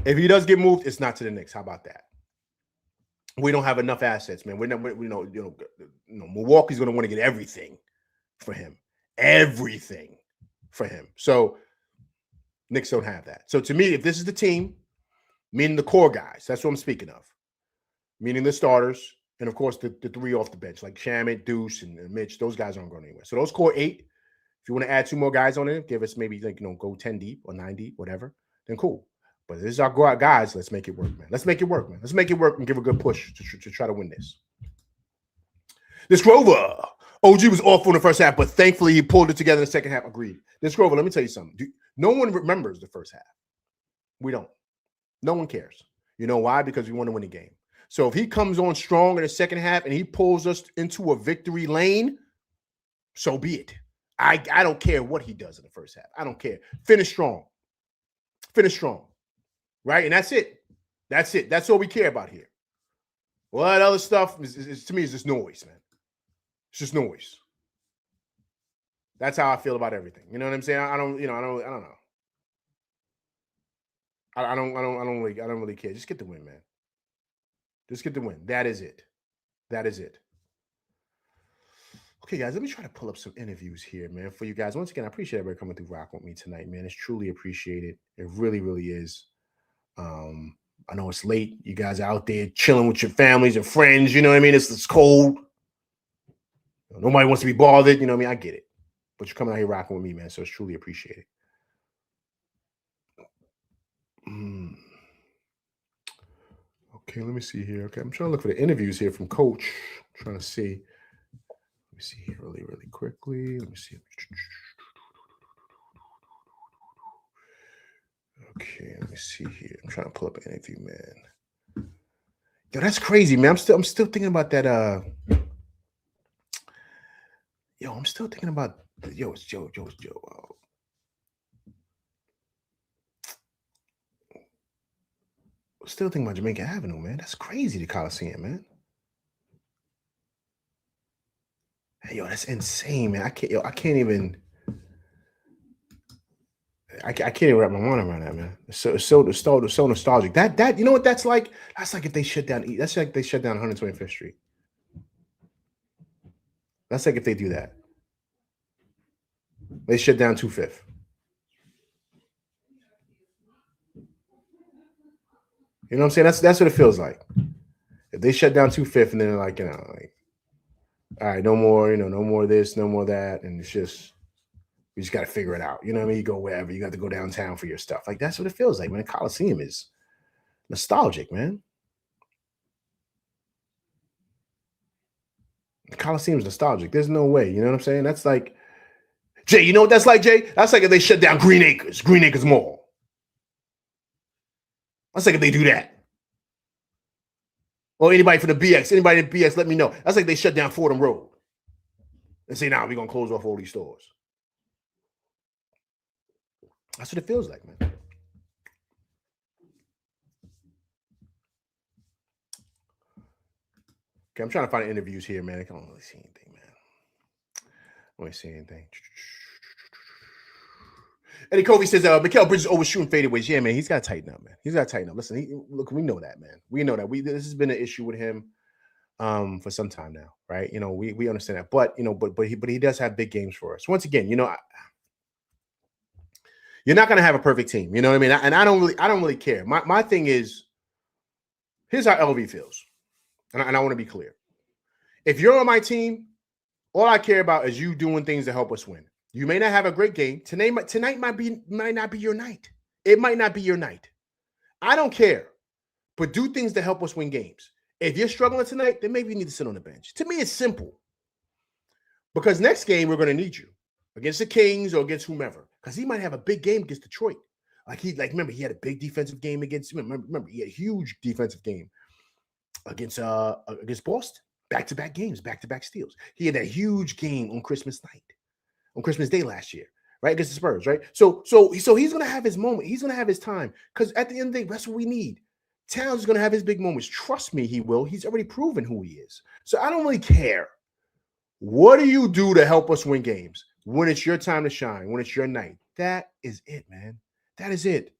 If he does get moved, it's not to the Knicks. How about that? We don't have enough assets, man. Milwaukee's going to want to get everything for him. Everything for him. So Knicks don't have that. So to me, if this is the team, meaning the core guys, that's what I'm speaking of, meaning the starters, and of course the three off the bench, like Shamet, Deuce, and Mitch, those guys aren't going anywhere. So those core 8, if you want to add 2 more guys on it, give us maybe go 10 deep or 9 deep, whatever, then cool. But this is our guys. Let's make it work, man. Let's make it work, man. Let's make it work and give a good push to try to win this. This Grover. OG was awful in the first half, but thankfully he pulled it together in the second half. Agreed. This Grover, let me tell you something. No one remembers the first half. We don't. No one cares. You know why? Because we want to win the game. So if he comes on strong in the second half and he pulls us into a victory lane, so be it. I don't care what he does in the first half. I don't care. Finish strong. Finish strong. Right? And that's it. That's it. That's all we care about here. What other stuff is to me is just noise, man. It's just noise. That's how I feel about everything. You know what I'm saying? I don't know. I don't really care. Just get the win, man. Just get the win. That is it. That is it. Okay, guys, let me try to pull up some interviews here, man, for you guys. Once again, I appreciate everybody coming through rock with me tonight, man. It's truly appreciated. It really, really is. I know it's late. You guys are out there chilling with your families and friends. You know what I mean? It's cold. Nobody wants to be bothered. You know what I mean? I get it. But you're coming out here rocking with me, man. So it's truly appreciated. Okay, let me see here. Okay, I'm trying to look for the interviews here from Coach. I'm trying to see. Let me see here really, really quickly. Let me see. Okay, let me see here. I'm trying to pull up an interview, man. Yo, that's crazy, man. I'm still thinking about that. I'm still thinking about it's Joe. Still thinking about Jamaica Avenue, man. That's crazy, the Coliseum, man. Hey, that's insane, man. I can't even wrap my mind around that, man. It's so nostalgic. That you know what that's like? That's like if they shut down. That's like they shut down 125th Street. That's like if they do that. They shut down 25th. You know what I'm saying? That's what it feels like. If they shut down 25th and then they're like, all right, no more, no more this, no more that. And it's just, we just got to figure it out. You know what I mean? You go wherever, you got to go downtown for your stuff. Like, that's what it feels like, man. Coliseum is nostalgic, man. The Coliseum's nostalgic. There's no way. You know what I'm saying? That's like, Jay, you know what that's like, Jay? That's like if they shut down Green Acres Mall. That's like if they do that. Or anybody from the BX, anybody in BX, let me know. That's like they shut down Fordham Road and say, nah, we're going to close off all these stores. That's what it feels like, man. Okay, I'm trying to find interviews here, man. I can't really see anything, man. I don't really see anything. Eddie Covey says, Mikal Bridges overshooting fadeaways. Yeah, man, he's got to tighten up, man. He's got to tighten up. Listen, look, we know that, man. We know that. This has been an issue with him for some time now, right? We understand that. But, but he does have big games for us. Once again, you're not going to have a perfect team. You know what I mean? And I don't really care. My thing is, here's how LV feels. And I want to be clear. If you're on my team, all I care about is you doing things to help us win. You may not have a great game. Tonight might not be your night. It might not be your night. I don't care. But do things to help us win games. If you're struggling tonight, then maybe you need to sit on the bench. To me, it's simple. Because next game, we're going to need you. Against the Kings or against whomever. Because he might have a big game against Detroit. Remember, he had a big defensive game against, remember, he had a huge defensive game against Boston. Back-to-back games, back-to-back steals. He had that huge game on Christmas night. On Christmas Day last year, right? Against the Spurs, right? So he's going to have his moment. He's going to have his time. Because at the end of the day, that's what we need. Towns is going to have his big moments. Trust me, he will. He's already proven who he is. So I don't really care. What do you do to help us win games? When it's your time to shine, when it's your night. That is it, man. That is it.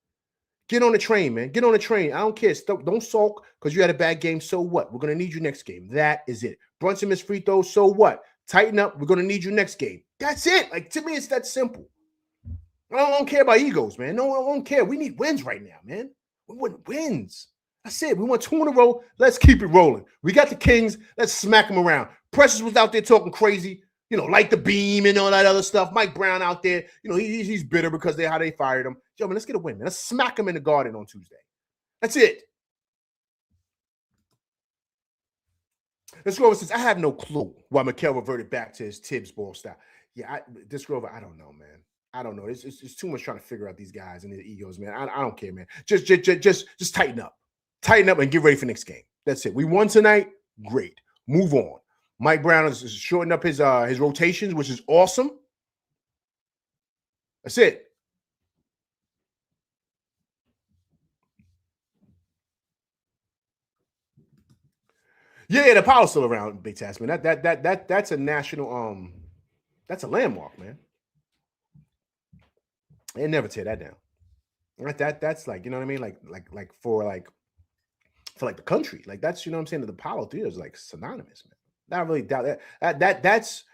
Get on the train, man. Get on the train. I don't care. Don't sulk because you had a bad game. So what? We're going to need you next game. That is it. Brunson missed free throws. So what? Tighten up. We're going to need you next game. That's it. Like, to me, it's that simple. I don't care about egos, man. No, I don't care. We need wins right now, man. We want wins. That's it. We want 2 in a row. Let's keep it rolling. We got the Kings. Let's smack them around. Precious was out there talking crazy, like the beam and all that other stuff. Mike Brown out there, he's bitter because how they fired him. Yo, man, let's get a win, man. Let's smack him in the Garden on Tuesday. That's it. This Grover says, I have no clue why Mikal reverted back to his Tibbs ball style. Yeah, this Grover, I don't know, man. I don't know. It's too much trying to figure out these guys and their egos, man. I don't care, man. Just tighten up. Tighten up and get ready for next game. That's it. We won tonight. Great. Move on. Mike Brown is shortening up his rotations, which is awesome. That's it. Yeah, the Apollo's still around, Big Task, man. That's a national that's a landmark, man. They never tear that down. That's like, you know what I mean? Like for the country. Like, that's, you know what I'm saying? The Apollo Theater is like synonymous, man. Not really doubt that. That's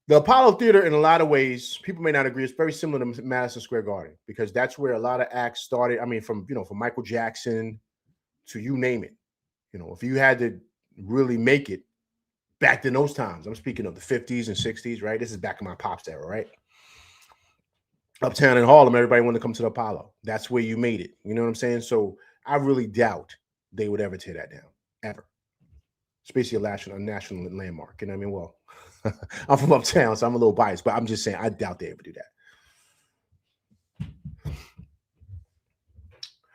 the Apollo Theater in a lot of ways. People may not agree. It's very similar to Madison Square Garden because that's where a lot of acts started. I mean, from Michael Jackson to you name it. If you had to really make it back in those times, I'm speaking of the 50s and 60s, right? This is back in my Pops era, right? Uptown in Harlem, everybody wanted to come to the Apollo. That's where you made it. You know what I'm saying? So I really doubt they would ever tear that down, ever. Especially a national landmark. You know what I mean? Well, I'm from Uptown, so I'm a little biased, but I'm just saying I doubt they ever do that.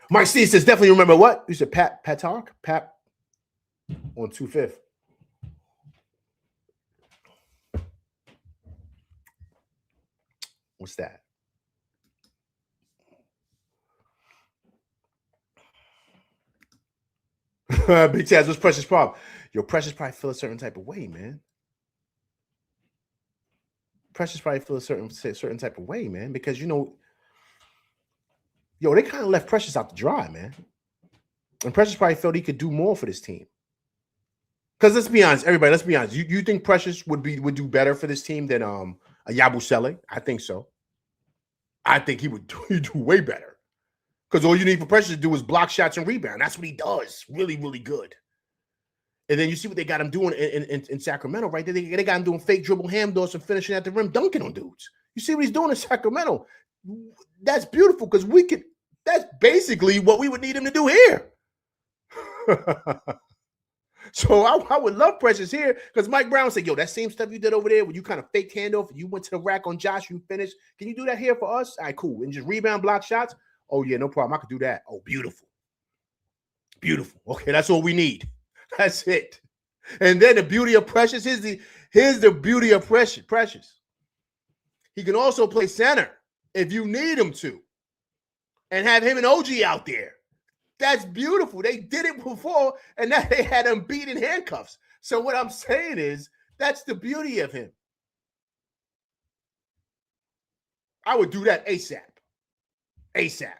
Mike Steve says, definitely remember what? You said Pat on 2/5. What's that? Big Taz, what's Precious' problem? Yo, Precious probably feel a certain type of way, man. Precious probably feel a certain type of way, man, because they kind of left Precious out to dry, man. And Precious probably felt he could do more for this team. Because let's be honest, everybody, let's be honest. You think Precious would do better for this team than a Yabusele? I think so. I think he'd do way better. Because all you need for Precious to do is block shots and rebound. That's what he does really, really good. And then you see what they got him doing in Sacramento, right? They got him doing fake dribble handoffs and finishing at the rim, dunking on dudes. You see what he's doing in Sacramento? That's beautiful because that's basically what we would need him to do here. So I would love Precious here because Mike Brown said, yo, that same stuff you did over there when you kind of faked handoff and you went to the rack on Josh, you finished. Can you do that here for us? All right, cool. And just rebound, block shots? Oh, yeah, no problem. I could do that. Oh, beautiful. Beautiful. Okay, that's all we need. That's it. And then the beauty of Precious, here's the beauty of Precious. He can also play center if you need him to and have him and OG out there. That's beautiful. They did it before, and now they had him beat in handcuffs. So what I'm saying is that's the beauty of him. I would do that ASAP. ASAP.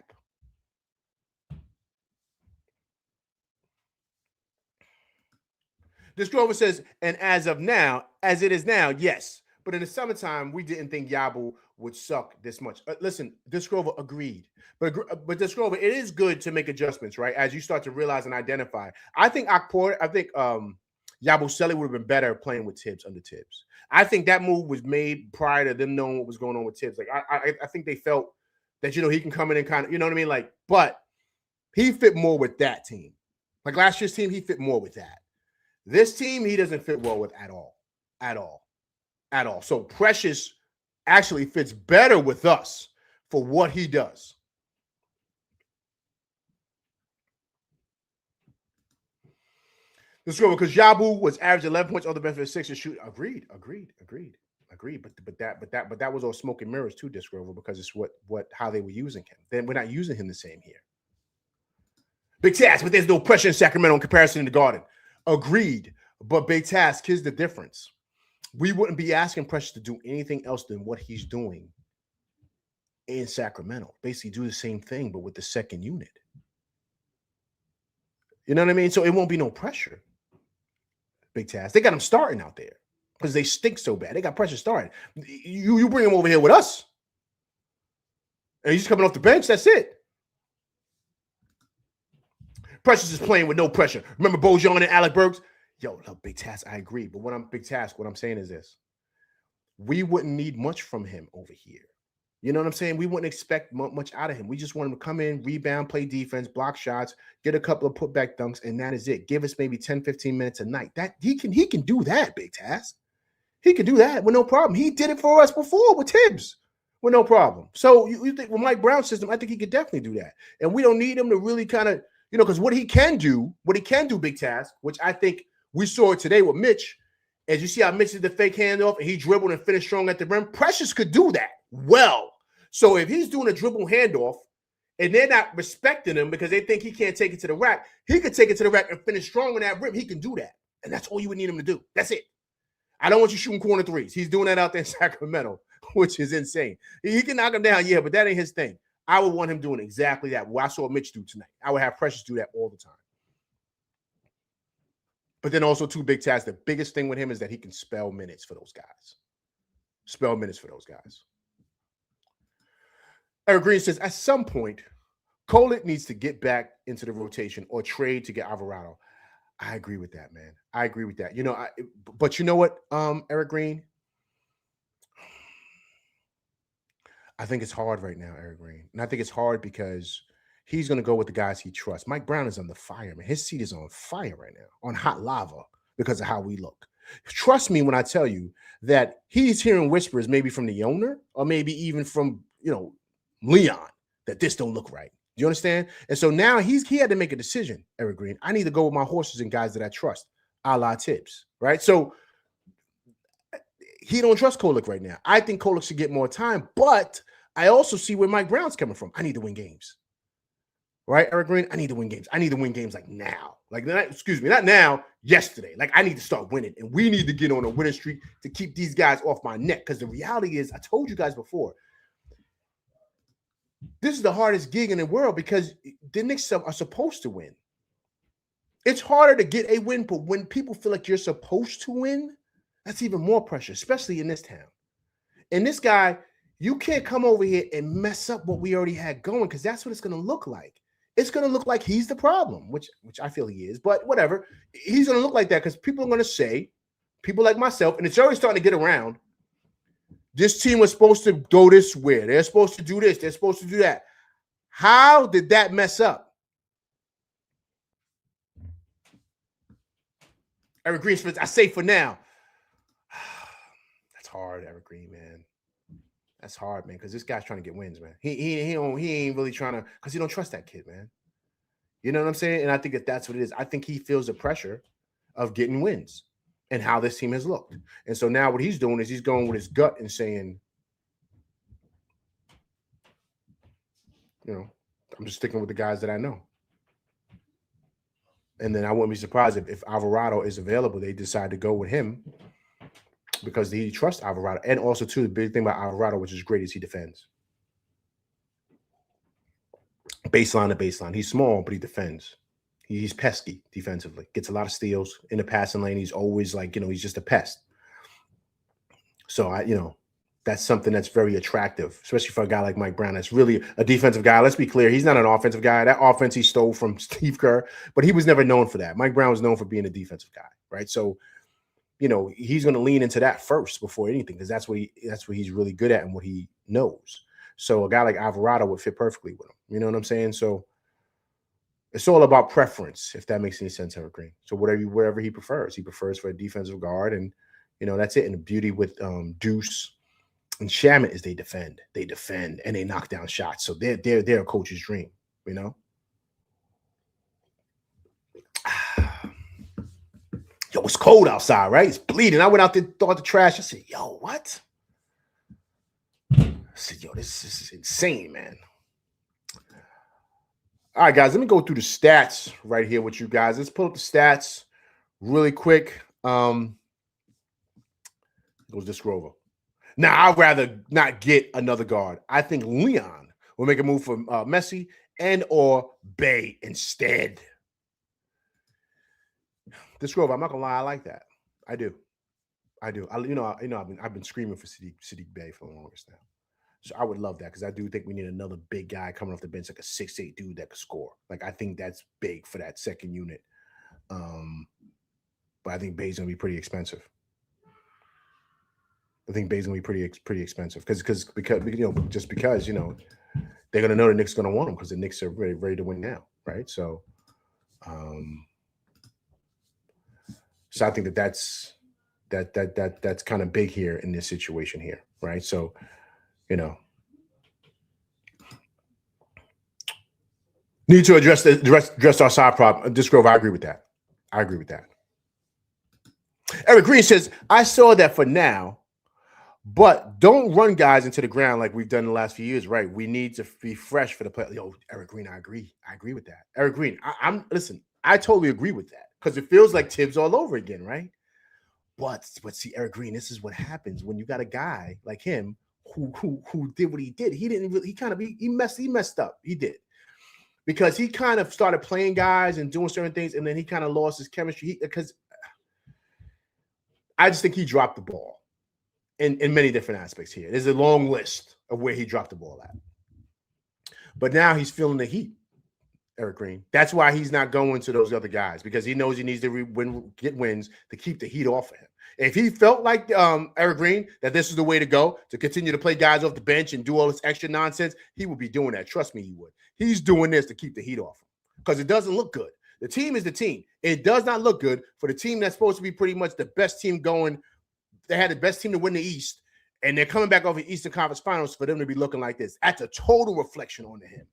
This Grover says, and as of now, as it is now, yes. But in the summertime, we didn't think Yabu would suck this much. Listen, this Grover agreed. But this Grover, it is good to make adjustments, right? As you start to realize and identify. I think Yabusele would have been better playing with Tibbs under Tibbs. I think that move was made prior to them knowing what was going on with Tibbs. Like I think they felt that, you know, he can come in and kind of, you know what I mean? Like, but he fit more with that team. Like last year's team, he fit more with that. This team, he doesn't fit well with at all. At all. At all. So Precious actually fits better with us for what he does. Let's go because Yabu was average 11 points on the benefit of 6 and shoot. Agreed. But that was all smoke and mirrors too, Disc Rover, because it's how they were using him. Then we're not using him the same here. Big task, but there's no pressure in Sacramento in comparison to the Garden. Agreed. But big task, here's the difference. We wouldn't be asking Precious to do anything else than what he's doing in Sacramento. Basically do the same thing, but with the second unit. You know what I mean? So it won't be no pressure. Big task. They got him starting out there because they stink so bad. They got Pressure starting. You bring him over here with us. And he's coming off the bench. That's it. Precious is playing with no pressure. Remember Bojan and Alec Burks? Yo, big task. I agree. But what I'm saying is this. We wouldn't need much from him over here. You know what I'm saying? We wouldn't expect much out of him. We just want him to come in, rebound, play defense, block shots, get a couple of putback dunks, and that is it. Give us maybe 10, 15 minutes a night. That he can do that, big task. He can do that with no problem. He did it for us before with Tibbs with no problem. So you think with Mike Brown's system, I think he could definitely do that. And we don't need him to really kind of, you know, because what he can do, big task, which I think we saw it today with Mitch, as you see how Mitch did the fake handoff and he dribbled and finished strong at the rim. Precious could do that well. So if he's doing a dribble handoff and they're not respecting him because they think he can't take it to the rack, he could take it to the rack and finish strong on that rim. He can do that. And that's all you would need him to do. That's it. I don't want you shooting corner threes. He's doing that out there in Sacramento, which is insane. He can knock him down, yeah, but that ain't his thing. I would want him doing exactly that. What I saw Mitch do tonight. I would have Precious do that all the time. But then also, too, big tasks. The biggest thing with him is that he can spell minutes for those guys. Eric Green says, at some point, Kolek needs to get back into the rotation or trade to get Alvarado. I agree with that, man. I agree with that. You know, but you know what, Eric Green? I think it's hard right now, Eric Green. And I think it's hard because he's going to go with the guys he trusts. Mike Brown is on the fire, man. His seat is on fire right now, on hot lava because of how we look. Trust me when I tell you that he's hearing whispers maybe from the owner or maybe even from, you know, Leon that this don't look right. Do you understand? And so now he had to make a decision, Eric Green. I need to go with my horses and guys that I trust, a la Tibbs, right? So he don't trust Kolek right now. I think Kolek should get more time, but I also see where Mike Brown's coming from. I need to win games. Right, Eric Green? I need to win games. I need to win games like now. Like, not now, yesterday. Like, I need to start winning. And we need to get on a winning streak to keep these guys off my neck. Because the reality is, I told you guys before, this is the hardest gig in the world because the Knicks are supposed to win. It's harder to get a win, but when people feel like you're supposed to win, that's even more pressure, especially in this town. And this guy, you can't come over here and mess up what we already had going because that's what it's going to look like. it's going to look like he's the problem, which I feel he is. But whatever, he's going to look like that because people are going to say, people like myself, and it's already starting to get around. This team was supposed to go this way. They're supposed to do this. They're supposed to do that. How did that mess up? Eric Green, I say for now. That's hard, Eric Green, man. That's hard, man, because this guy's trying to get wins, man. He ain't really trying to, because he don't trust that kid, man. You know what I'm saying? And I think that's what it is. I think he feels the pressure of getting wins and how this team has looked. And so now what he's doing is he's going with his gut and saying, you know, I'm just sticking with the guys that I know. And then I wouldn't be surprised if Alvarado is available, they decide to go with him because he trusts Alvarado. And also, too, the big thing about Alvarado, which is great, is he defends. Baseline to baseline. He's small, but he defends. He's pesky defensively. Gets a lot of steals in the passing lane. He's always like, he's just a pest. So, that's something that's very attractive, especially for a guy like Mike Brown. That's really a defensive guy. Let's be clear. He's not an offensive guy. That offense he stole from Steve Kerr, but he was never known for that. Mike Brown was known for being a defensive guy, right? So, he's going to lean into that first before anything because that's what he's really good at and what he knows. So a guy like Alvarado would fit perfectly with him. You know what I'm saying? So it's all about preference, if that makes any sense, Eric Green. So whatever he prefers. He prefers for a defensive guard, and that's it. And the beauty with Deuce and Shamet is they defend, and they knock down shots. So they're a coach's dream, Yo, it's cold outside, right? It's bleeding. I went out there, threw out the trash. I said, yo, what? I said, yo, this is insane, man. All right, guys, let me go through the stats right here with you guys. Let's pull up the stats really quick. Goes this Grover. Now, I'd rather not get another guard. I think Leon will make a move for Messi and or Bay instead. This Grover, I'm not gonna lie, I like that. I do. I've been screaming for Sadiq Bay for the longest now. So I would love that because I do think we need another big guy coming off the bench, like a 6'8" dude that could score. Like I think that's big for that second unit. But I think Bay's gonna be pretty expensive. They're gonna know the Knicks are gonna want him because the Knicks are ready to win now, right? So, so I think that's kind of big here in this situation here, right? So, need to address our side problem. Disgrove, I agree with that. Eric Green says, I saw that for now, but don't run guys into the ground like we've done the last few years, right? We need to be fresh for the play. Yo, Eric Green, I agree with that. Eric Green, listen, I totally agree with that because it feels like Tibbs all over again, right? But see, Eric Green, this is what happens when you got a guy like him who did what he did. He messed up. He did. Because he kind of started playing guys and doing certain things, and then he kind of lost his chemistry. Because I just think he dropped the ball in many different aspects here. There's a long list of where he dropped the ball at. But now he's feeling the heat, Eric Green. That's why he's not going to those other guys, because he knows he needs to get wins to keep the heat off of him. If he felt like Eric Green, that this is the way to go, to continue to play guys off the bench and do all this extra nonsense, he would be doing that. Trust me, he would. He's doing this to keep the heat off him because it doesn't look good. The team is the team. It does not look good for the team that's supposed to be pretty much the best team going. They had the best team to win the East, and they're coming back off the Eastern Conference Finals for them to be looking like this. That's a total reflection on him.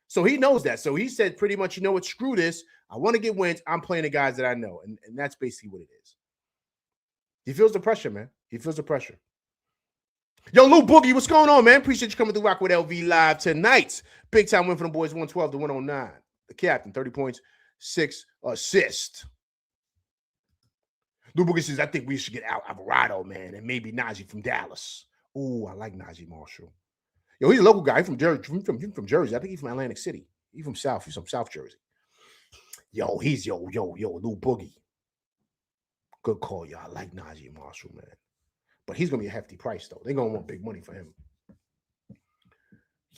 So he knows that. So he said pretty much, you know what, screw this. I want to get wins. I'm playing the guys that I know. And that's basically what it is. He feels the pressure, man. He feels the pressure. Yo, Lou Boogie, what's going on, man? Appreciate you coming to Rock with LV Live tonight. Big time win for the boys, 112 to 109. The captain, 30 points, 6 assists. Lou Boogie says, I think we should get out Alvarado, man, and maybe Najee from Dallas. Ooh, I like Najee Marshall. Yo, he's a local guy. He's from Jersey. From Jersey. I think he's from Atlantic City. He's from South Jersey. Yo, he's Lou Boogie. Good call, y'all. I like Najee Marshall, man. But he's gonna be a hefty price, though. They're gonna want big money for him.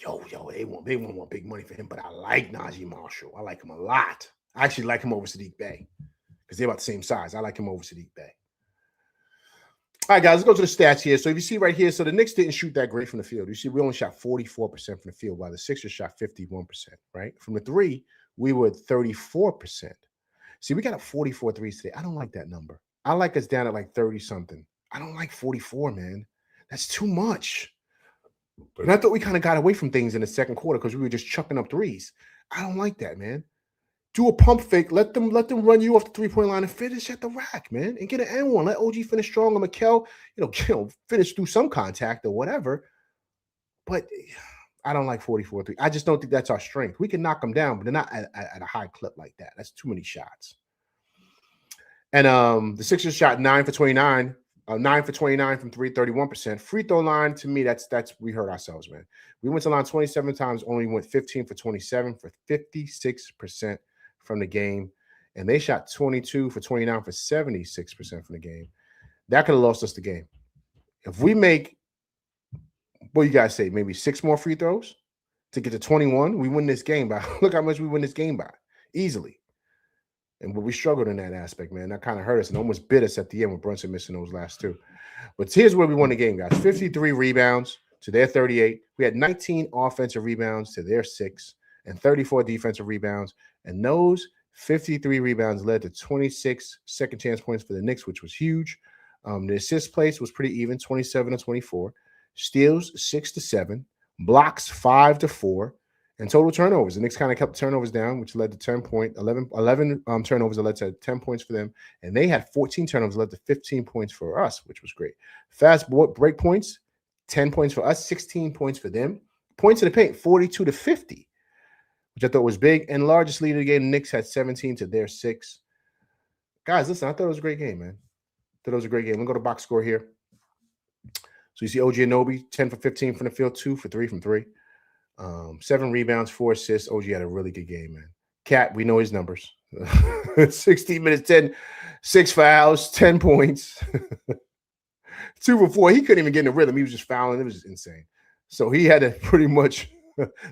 they won't want big money for him, but I like Najee Marshall. I like him a lot. I actually like him over Sadiq Bey because they're about the same size. I like him over Sadiq Bey. All right, guys, let's go to the stats here. So if you see right here, so the Knicks didn't shoot that great from the field. You see, we only shot 44% from the field, while the Sixers shot 51%, right? From the three, we were 34%. See, we got a 44 threes today. I don't like that number. I like us down at like 30-something. I don't like 44, man. That's too much. And I thought we kind of got away from things in the second quarter because we were just chucking up threes. I don't like that, man. Do a pump fake. Let them run you off the three-point line and finish at the rack, man. And get an N1. Let OG finish strong or Mikal, finish through some contact or whatever. But I don't like 44 3. I just don't think that's our strength. We can knock them down, but they're not at a high clip like that. That's too many shots. And the Sixers shot 9 for 29. 9 for 29 from 3, 31%. Free throw line, to me, that's we hurt ourselves, man. We went to the line 27 times, only went 15 for 27 for 56% from the game. And they shot 22 for 29 for 76% from the game. That could have lost us the game. If we make, what you guys say, maybe 6 more free throws to get to 21, we win this game by, look how much we win this game by, easily. And we struggled in that aspect, man. That kind of hurt us and almost bit us at the end with Brunson missing those last two. But here's where we won the game, guys. 53 rebounds to their 38. We had 19 offensive rebounds to their 6 and 34 defensive rebounds. And those 53 rebounds led to 26 second chance points for the Knicks, which was huge. The assist place was pretty even, 27 to 24. Steals, 6 to 7. Blocks, 5 to 4. And total turnovers. The Knicks kind of kept turnovers down, which led to 11 turnovers that led to 10 points for them. And they had 14 turnovers that led to 15 points for us, which was great. Fast break points, 10 points for us, 16 points for them. Points in the paint, 42 to 50, which I thought was big. And largest lead of the game, the Knicks had 17 to their 6. Guys, listen, I thought it was a great game, man. I thought it was a great game. Let me go to box score here. So you see OG Anunoby, 10 for 15 from the field, 2 for 3 from 3. 7 rebounds, 4 assists. OG had a really good game, man. Cat, we know his numbers. 16 minutes, 6 fouls, 10 points. 2 for 4. He couldn't even get in the rhythm. He was just fouling. It was just insane. So he had to pretty much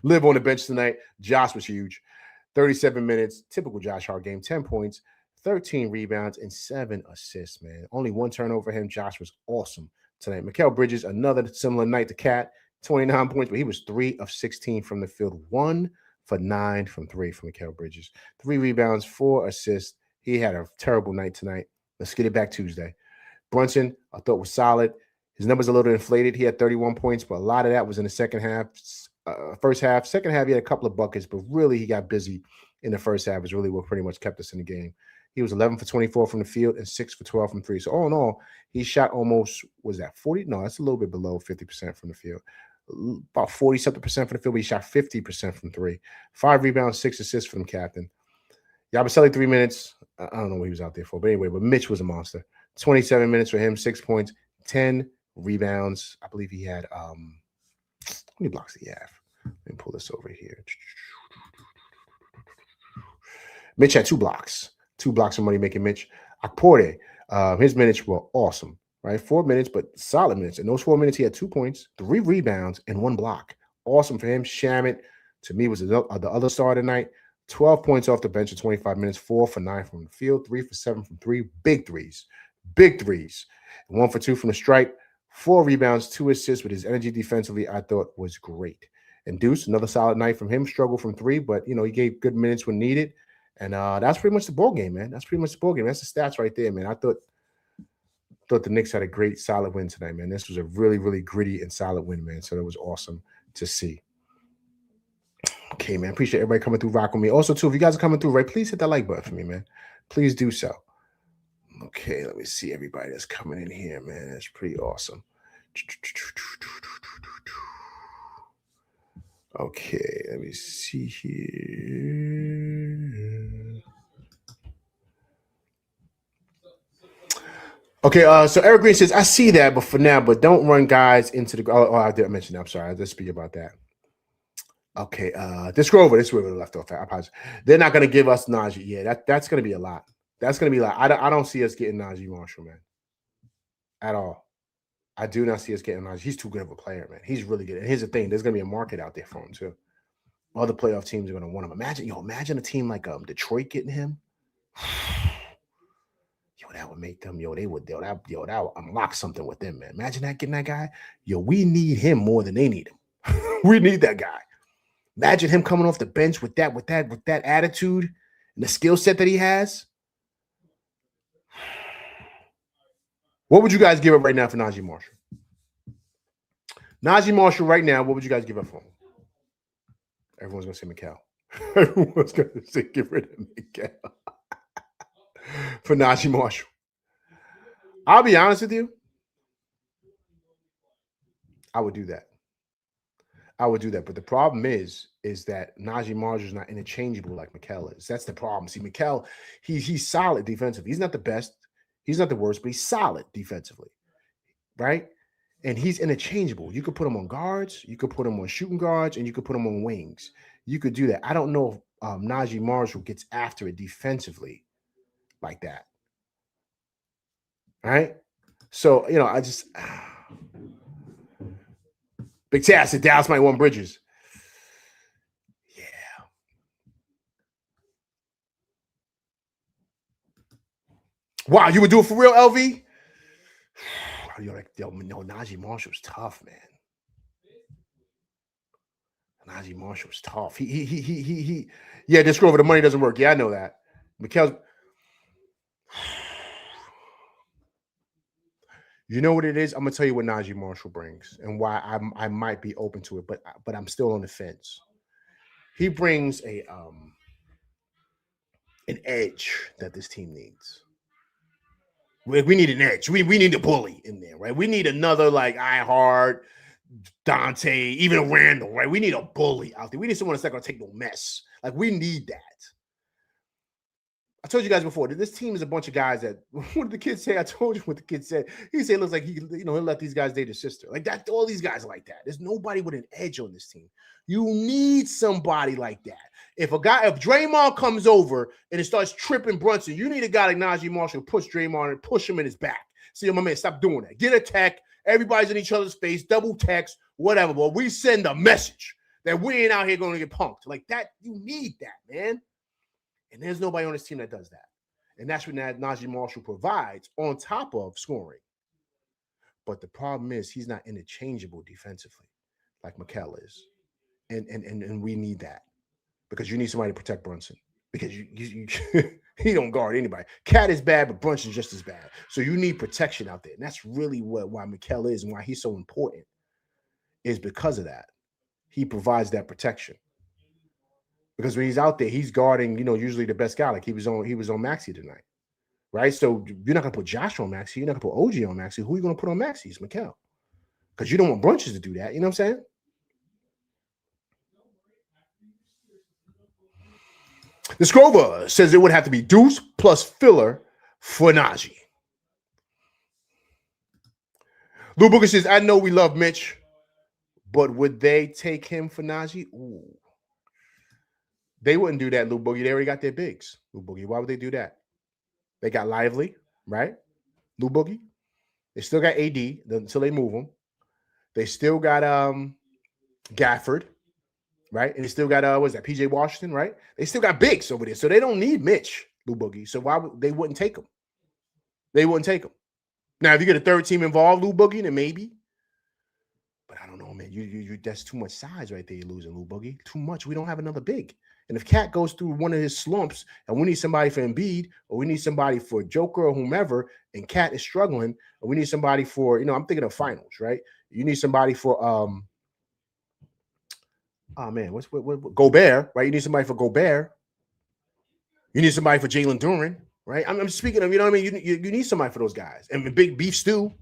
live on the bench tonight. Josh was huge. 37 minutes, typical Josh Hart game, 10 points, 13 rebounds, and 7 assists, man. Only 1 turnover for him. Josh was awesome tonight. Mikal Bridges, another similar night to Cat. 29 points, but he was 3 of 16 from the field, 1 for 9 from 3 from Mikal Bridges. 3 rebounds, 4 assists. He had a terrible night tonight. Let's get it back Tuesday. Brunson, I thought was solid. His numbers a little inflated. He had 31 points, but a lot of that was in the second half. First half. Second half, he had a couple of buckets, but really he got busy in the first half. Is really what pretty much kept us in the game. He was 11 for 24 from the field and 6 for 12 from 3. So all in all, he shot almost, was that 40? No, that's a little bit below 50% from the field. About 40-something percent from the field, but he shot 50% from 3. 5 rebounds, 6 assists from the captain. Yabusele, 3 minutes. I don't know what he was out there for, but anyway, but Mitch was a monster. 27 minutes for him, 6 points, 10 rebounds. I believe he had, how many blocks did he have? Let me pull this over here. Mitch had 2 blocks. 2 blocks of money making Mitch. Akporte, his minutes were awesome. Right, 4 minutes, but solid minutes. In those 4 minutes, he had 2 points, 3 rebounds, and 1 block. Awesome for him. Shamit, to me, was the other star tonight. 12 points off the bench in 25 minutes, 4 for 9 from the field, 3 for 7 from 3. Big threes. 1 for 2 from the stripe. 4 rebounds, 2 assists with his energy defensively, I thought was great. And Deuce, another solid night from him. Struggled from 3, but, he gave good minutes when needed. And that's pretty much the ball game, man. That's pretty much the ball game. That's the stats right there, man. I thought the Knicks had a great, solid win tonight, man. This was a really, really gritty and solid win, man. So that was awesome to see. Okay, man. Appreciate everybody coming through, rock with me. Also, too, if you guys are coming through, right, please hit that like button for me, man. Please do so. Okay, let me see everybody that's coming in here, man. That's pretty awesome. Okay, let me see here. Okay, so Eric Green says, I see that, but for now, but don't run guys into the – I didn't mention that. I'm sorry. I did speak about that. Okay, this Grover left off. I apologize. They're not going to give us Najee. Yeah, that's going to be a lot. That's going to be a lot. I don't see us getting Najee Marshall, man, at all. I do not see us getting Najee. He's too good of a player, man. He's really good. And here's the thing: there's gonna be a market out there for him too. Other playoff teams are gonna want him. Imagine a team like Detroit getting him. Yo, that would make them. They would. That would unlock something with them, man. Imagine that getting that guy. Yo, we need him more than they need him. We need that guy. Imagine him coming off the bench with that attitude and the skill set that he has. What would you guys give up right now for Najee Marshall? Najee Marshall right now, what would you guys give up for him? Everyone's going to say Mikal. Everyone's going to say get rid of Mikal for Najee Marshall. I'll be honest with you. I would do that. But the problem is that Najee Marshall is not interchangeable like Mikal is. That's the problem. See, Mikal, he's solid defensively. He's not the best. He's not the worst, but he's solid defensively, right? And he's interchangeable. You could put him on guards, you could put him on shooting guards, and you could put him on wings. You could do that. I don't know if Najee Marshall gets after it defensively like that. All right? So, I just... Big Tass said Dallas might want Bridges. Yeah. Wow, you would do it for real, LV? Najee Marshall's tough, man. Najee Marshall's tough. He just screw over the money doesn't work. Yeah, I know that. Mikal's. You know what it is? I'm gonna tell you what Najee Marshall brings and why I might be open to it, but I'm still on the fence. He brings an edge that this team needs. We need an edge. We need a bully in there, right? We need another like iHeart, Dante, even Randall, right? We need a bully out there. We need someone that's not gonna take no mess. Like we need that. I told you guys before that this team is a bunch of guys that. What did the kid say? I told you what the kid said. He said it looks like he'll let these guys date his sister. Like that, all these guys are like that. There's nobody with an edge on this team. You need somebody like that. If Draymond comes over and it starts tripping Brunson, you need a guy like Najee Marshall to push Draymond and push him in his back. See, my man, stop doing that. Get a tech. Everybody's in each other's face. Double text, whatever. But we send a message that we ain't out here going to get punked like that. You need that, man. And there's nobody on this team that does that. And that's what Najee Marshall provides on top of scoring. But the problem is he's not interchangeable defensively like Mikal is. And we need that because you need somebody to protect Brunson because you he don't guard anybody. Cat is bad, but Brunson's just as bad. So you need protection out there. And that's really why Mikal is and why he's so important is because of that. He provides that protection. Because when he's out there, he's guarding, usually the best guy. Like he was on Maxey tonight, right? So you're not gonna put Josh on Maxey. You're not gonna put OG on Maxey. Who are you gonna put on Maxey? It's Mikal, because you don't want Brunches to do that. You know what I'm saying? The Scrover says it would have to be Deuce plus filler for Najee. Lou Booker says, I know we love Mitch, but would they take him for Najee? Ooh. They wouldn't do that, Lou Boogie. They already got their bigs, Lou Boogie. Why would they do that? They got Lively, right? Lou Boogie. They still got AD until they move him. They still got Gafford, right? And they still got PJ Washington, right? They still got bigs over there, so they don't need Mitch, Lou Boogie. So why would they wouldn't take him? They wouldn't take him. Now, if you get a third team involved, Lou Boogie, then maybe. But I don't know, man. You that's too much size right there. You're losing, Lou Boogie. Too much. We don't have another big. And if Cat goes through one of his slumps and we need somebody for Embiid or we need somebody for Joker or whomever, and Cat is struggling, or we need somebody for, I'm thinking of finals, right? You need somebody for what Gobert, right? You need somebody for Gobert. You need somebody for Jalen Duren, right? I'm speaking of, you know what I mean? You need somebody for those guys. And Big Beef Stew.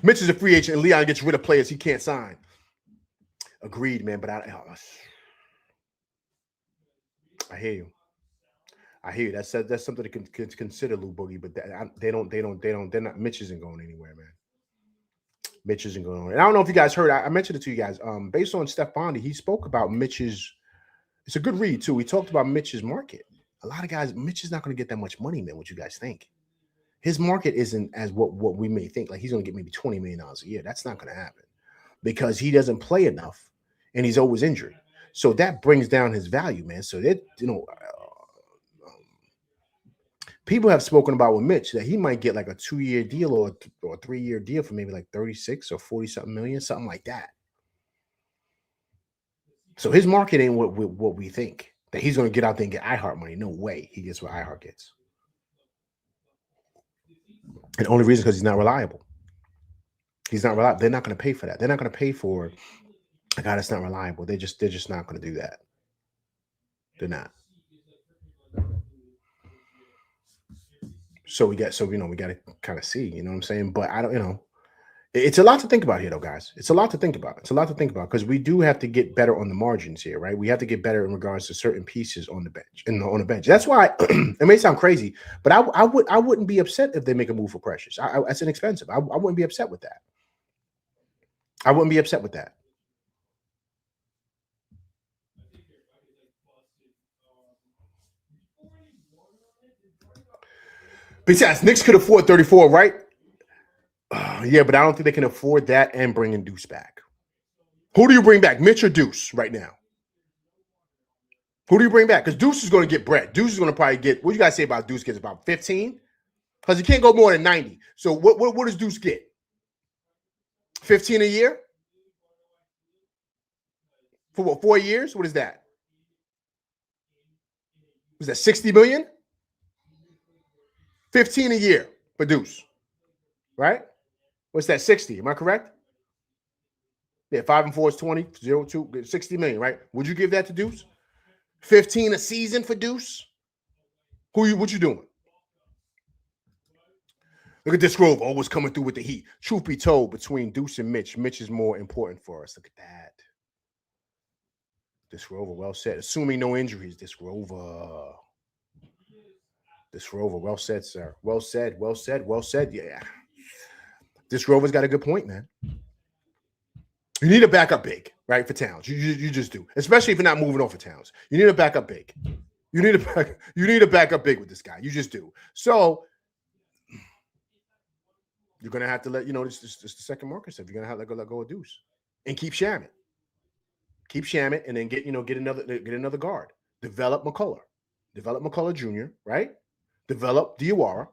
Mitch is a free agent, and Leon gets rid of players he can't sign. Agreed, man. But I hear you. I hear you. That's something to consider, Lou Boogie. But they're not. Mitch isn't going anywhere, man. Mitch isn't going on. And I don't know if you guys heard. I mentioned it to you guys. Based on Steph Bondy, he spoke about Mitch's. It's a good read too. He talked about Mitch's market. A lot of guys, Mitch is not going to get that much money, man. What you guys think? His market isn't as what we may think. Like he's going to get maybe $20 million a year. That's not going to happen because he doesn't play enough and he's always injured. So that brings down his value, man. So that, people have spoken about with Mitch that he might get like a 2-year deal or a 3-year deal for maybe like 36 or 40 something million, something like that. So his market ain't what we think, that he's going to get out there and get iHeart money. No way he gets what iHeart gets. And the only reason because he's not reliable. He's not reliable. They're not going to pay for that. They're not going to pay for a guy that's not reliable. They're just not going to do that. They're not. So we got to kind of see, you know what I'm saying? But I don't, it's a lot to think about here, though, guys. It's a lot to think about. It's a lot to think about because we do have to get better on the margins here, right? We have to get better in regards to certain pieces on the bench. On the bench. That's why it may sound crazy, but I wouldn't be upset if they make a move for Precious. That's inexpensive. I wouldn't be upset with that. I wouldn't be upset with that. Besides, Knicks could afford 34, right? Yeah, but I don't think they can afford that and bring in Deuce back. Who do you bring back, Mitch or Deuce, right now? Who do you bring back? Because Deuce is going to get bread. Deuce is going to probably get, what do you guys say about Deuce gets about 15? Because he can't go more than 90. So what does Deuce get? 15 a year? For what, 4 years? What is that? Was that 60 million? 15 a year for Deuce, right? What's that, 60? Am I correct? Yeah, 5 and 4 is 20, 0, 2, 60 million, right? Would you give that to Deuce? 15 a season for Deuce? What you doing? Look at this Grover, always coming through with the heat. Truth be told, between Deuce and Mitch is more important for us. Look at that. This Grover, well said. Assuming no injuries, this Grover. Well said, sir. Well said. Yeah. This Rover's got a good point, man. You need a backup big, right, for Towns. You just do, especially if you're not moving off of Towns. You need a backup big. You need a backup big with this guy. You just do. So you're gonna have to let this is the second market stuff. You're gonna have to let go of Deuce and keep Shamet. Keep Shamet, and then get another guard. Develop McCullough Jr., right? Develop Diawara.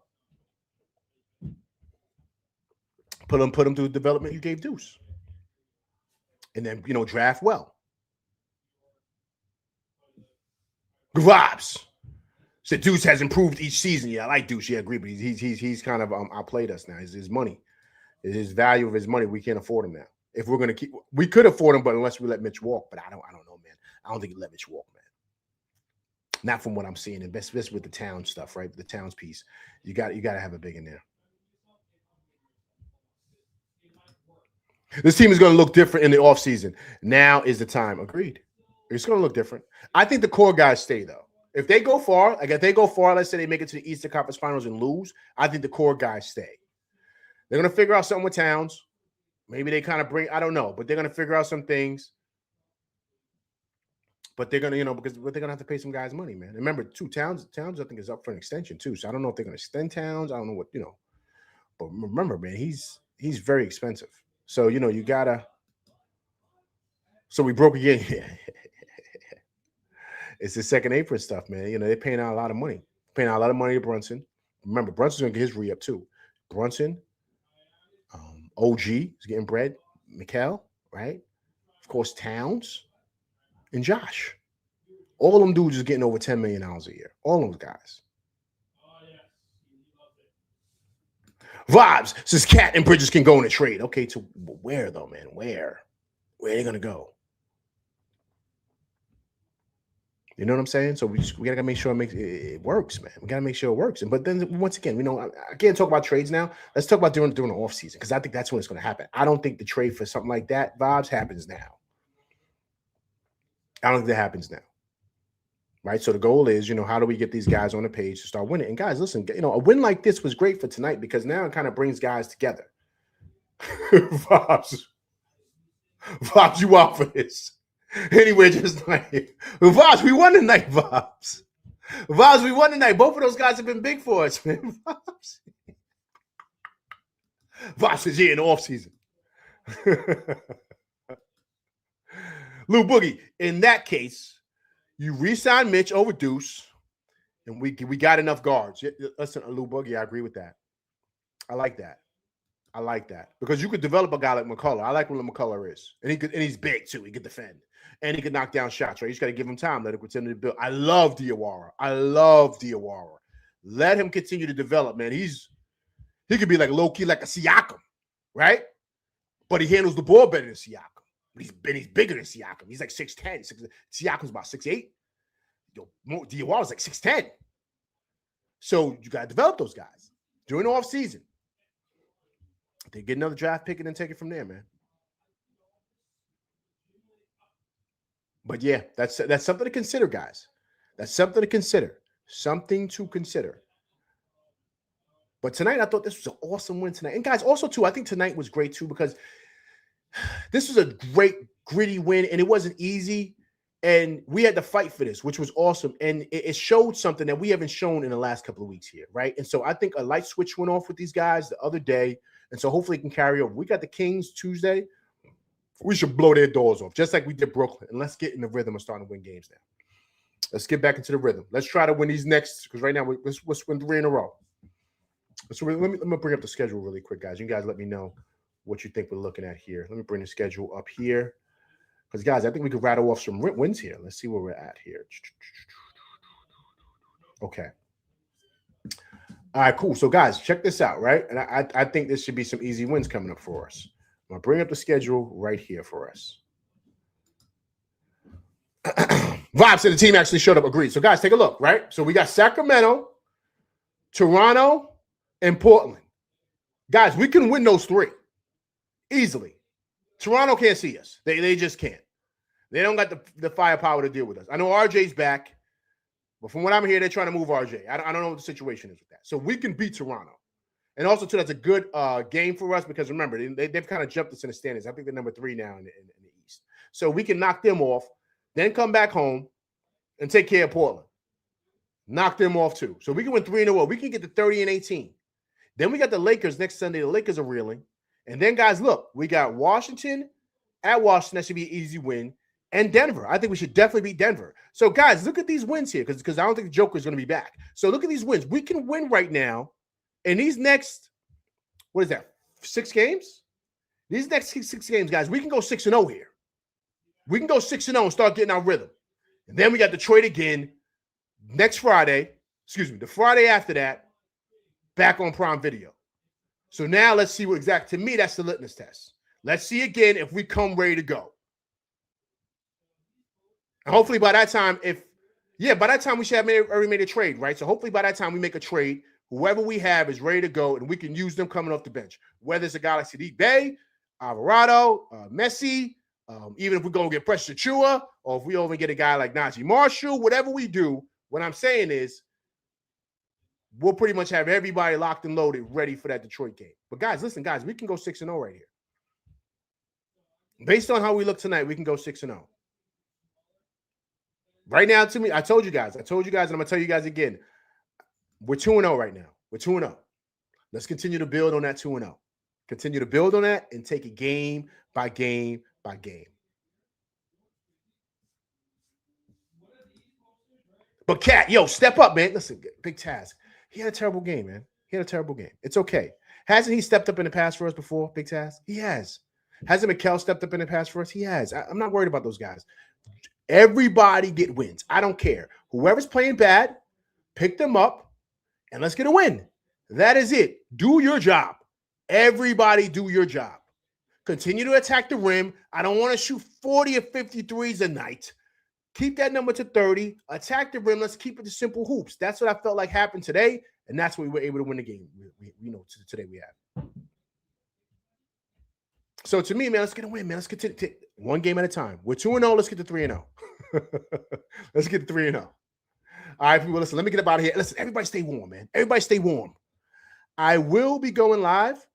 Put him through the development you gave Deuce. And then, draft well. Vibes. So Deuce has improved each season. Yeah, I like Deuce. Yeah, I agree. But he's kind of outplayed us now. His money. His value of his money. We can't afford him now. If we're gonna we could afford him, but unless we let Mitch walk. But I don't know, man. I don't think we let Mitch walk, man. Not from what I'm seeing. And best with the town stuff, right? The Towns piece. You got to have a big in there. This team is going to look different in the offseason. Now is the time. Agreed. It's going to look different. I think the core guys stay, though. If they go far, let's say they make it to the Eastern Conference Finals and lose, I think the core guys stay. They're going to figure out something with Towns. Maybe they kind of I don't know, but they're going to figure out some things. But they're going to, but they're going to have to pay some guys money, man. And remember, too, Towns, I think, is up for an extension, too. So I don't know if they're going to extend Towns. I don't know what, But remember, man, he's very expensive. So, you got to. So we broke again. It's the second apron stuff, man. They're paying out a lot of money. Paying out a lot of money to Brunson. Remember, Brunson's going to get his re-up, too. Brunson, OG is getting bread. Mikal, right? Of course, Towns and Josh. All of them dudes is getting over $10 million a year. All those guys. Vibes says Cat and Bridges can go in a trade. Okay, to where though, man? Where are they gonna go? You know what I'm saying? So we gotta make sure it works, man. We gotta make sure it works. But then once again, I can't talk about trades now. Let's talk about during the off season because I think that's when it's gonna happen. I don't think the trade for something like that, Vibes, happens now. I don't think that happens now. Right. So the goal is, how do we get these guys on the page to start winning? And guys, listen, a win like this was great for tonight because now it kind of brings guys together. Vibes, you out for this? Anyway, just like Vibes, we won tonight, Vibes. Vibes, we won tonight. Both of those guys have been big for us, man. Vibes is here in the offseason. Lou Boogie, in that case, you re-sign Mitch over Deuce, and we got enough guards. Listen, Lou Boogie, I agree with that. I like that. I like that because you could develop a guy like McCullough. I like what McCullough is, and he's big too. He could defend and he could knock down shots. Right, you just got to give him time. Let him continue to build. I love Diawara. Let him continue to develop, man. He could be like low key, like a Siakam, right? But he handles the ball better than Siakam. But he's bigger than Siakam. He's like 6'10". Siakam's about 6'8". Diawara's like 6'10". So you got to develop those guys during the offseason. They get another draft pick and then take it from there, man. But yeah, that's something to consider, guys. That's something to consider. Something to consider. But tonight, I thought this was an awesome win tonight. And guys, also too, I think tonight was great too because this was a great, gritty win, and it wasn't easy. And we had to fight for this, which was awesome. And it showed something that we haven't shown in the last couple of weeks here, right? And so I think a light switch went off with these guys the other day. And so hopefully it can carry over. We got the Kings Tuesday. We should blow their doors off, just like we did Brooklyn. And let's get in the rhythm of starting to win games now. Let's get back into the rhythm. Let's try to win these next, because right now let's win 3 in a row. So let me bring up the schedule really quick, guys. You guys let me know what you think we're looking at here. Let me bring the schedule up here. Because, guys, I think we could rattle off some wins here. Let's see where we're at here. Okay. All right, cool. So, guys, check this out, right? And I think this should be some easy wins coming up for us. I'm going to bring up the schedule right here for us. Vibes said the team actually showed up. Agreed. So, guys, take a look, right? So, we got Sacramento, Toronto, and Portland. Guys, we can win those 3 easily. Toronto can't see us. They just can't. They don't got the firepower to deal with us. I know RJ's back, but from what I'm hearing, they're trying to move RJ. I don't know what the situation is with that. So we can beat Toronto. And also, too, that's a good game for us because, remember, they've kind of jumped us in the standings. I think they're number 3 now in the East. So we can knock them off, then come back home and take care of Portland. Knock them off, too. So we can win 3 in a row. We can get to 30-18. Then we got the Lakers next Sunday. The Lakers are reeling. And then, guys, look, we got Washington at Washington. That should be an easy win. And Denver. I think we should definitely beat Denver. So, guys, look at these wins here because I don't think the Joker is going to be back. So, look at these wins. We can win right now. And these next, 6 games? These next 6 games, guys, we can go 6-0 here. We can go 6-0 and start getting our rhythm. And then we got Detroit again next Friday. The Friday after that, back on Prime Video. So now let's see to me, that's the litmus test. Let's see again if we come ready to go. And hopefully by that time, by that time we should have already made a trade, right? So hopefully by that time we make a trade, whoever we have is ready to go and we can use them coming off the bench. Whether it's a guy like Sadiq Bey, Alvarado, Messi, even if we go and get Precious Achiuwa, or if we over get a guy like Najee Marshall, whatever we do, what I'm saying is, we'll pretty much have everybody locked and loaded, ready for that Detroit game. But, guys, listen, guys, we can go 6-0 right here. Based on how we look tonight, we can go 6-0. Right now, to me, I told you guys, and I'm going to tell you guys again, we're 2-0 right now. We're 2-0. Let's continue to build on that 2-0. Continue to build on that and take it game by game by game. But, Cat, step up, man. Listen, big task. He had a terrible game, man. It's okay. Hasn't he stepped up in the past for us before, Big Taz? He has. Hasn't Mikal stepped up in the past for us? He has. I'm not worried about those guys. Everybody get wins. I don't care. Whoever's playing bad, pick them up, and let's get a win. That is it. Do your job. Everybody do your job. Continue to attack the rim. I don't want to shoot 40 or 53s a night. Keep that number to 30. Attack the rim. Let's keep it to simple hoops. That's what I felt like happened today, and that's what we were able to win the game. Today we have. So to me, man, let's get a win, man. Let's get to one game at a time. We're 2-0. Let's get to 3-0. Let's get to 3-0. All right, people, listen. Let me get up out of here. Listen, everybody stay warm, man. Everybody stay warm. I will be going live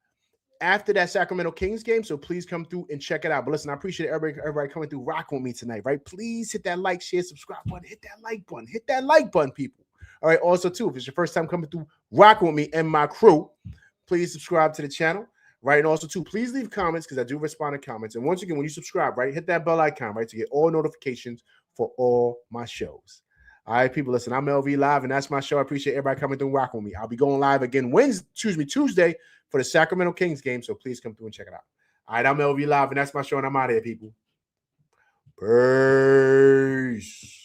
after that Sacramento Kings game, so please come through and check it out. But listen, I appreciate everybody coming through, rocking with me tonight, right? Please hit that like, share, subscribe button. Hit that like button. Hit that like button, people. All right. Also, too, if it's your first time coming through, rocking with me and my crew, please subscribe to the channel. Right. And also, too, please leave comments because I do respond to comments. And once again, when you subscribe, right, hit that bell icon, right, to get all notifications for all my shows. All right, people, listen, I'm LV Live, and that's my show. I appreciate everybody coming through and rocking with me. I'll be going live again Tuesday for the Sacramento Kings game, so please come through and check it out. All right, I'm LV Live, and that's my show, and I'm out of here, people. Peace.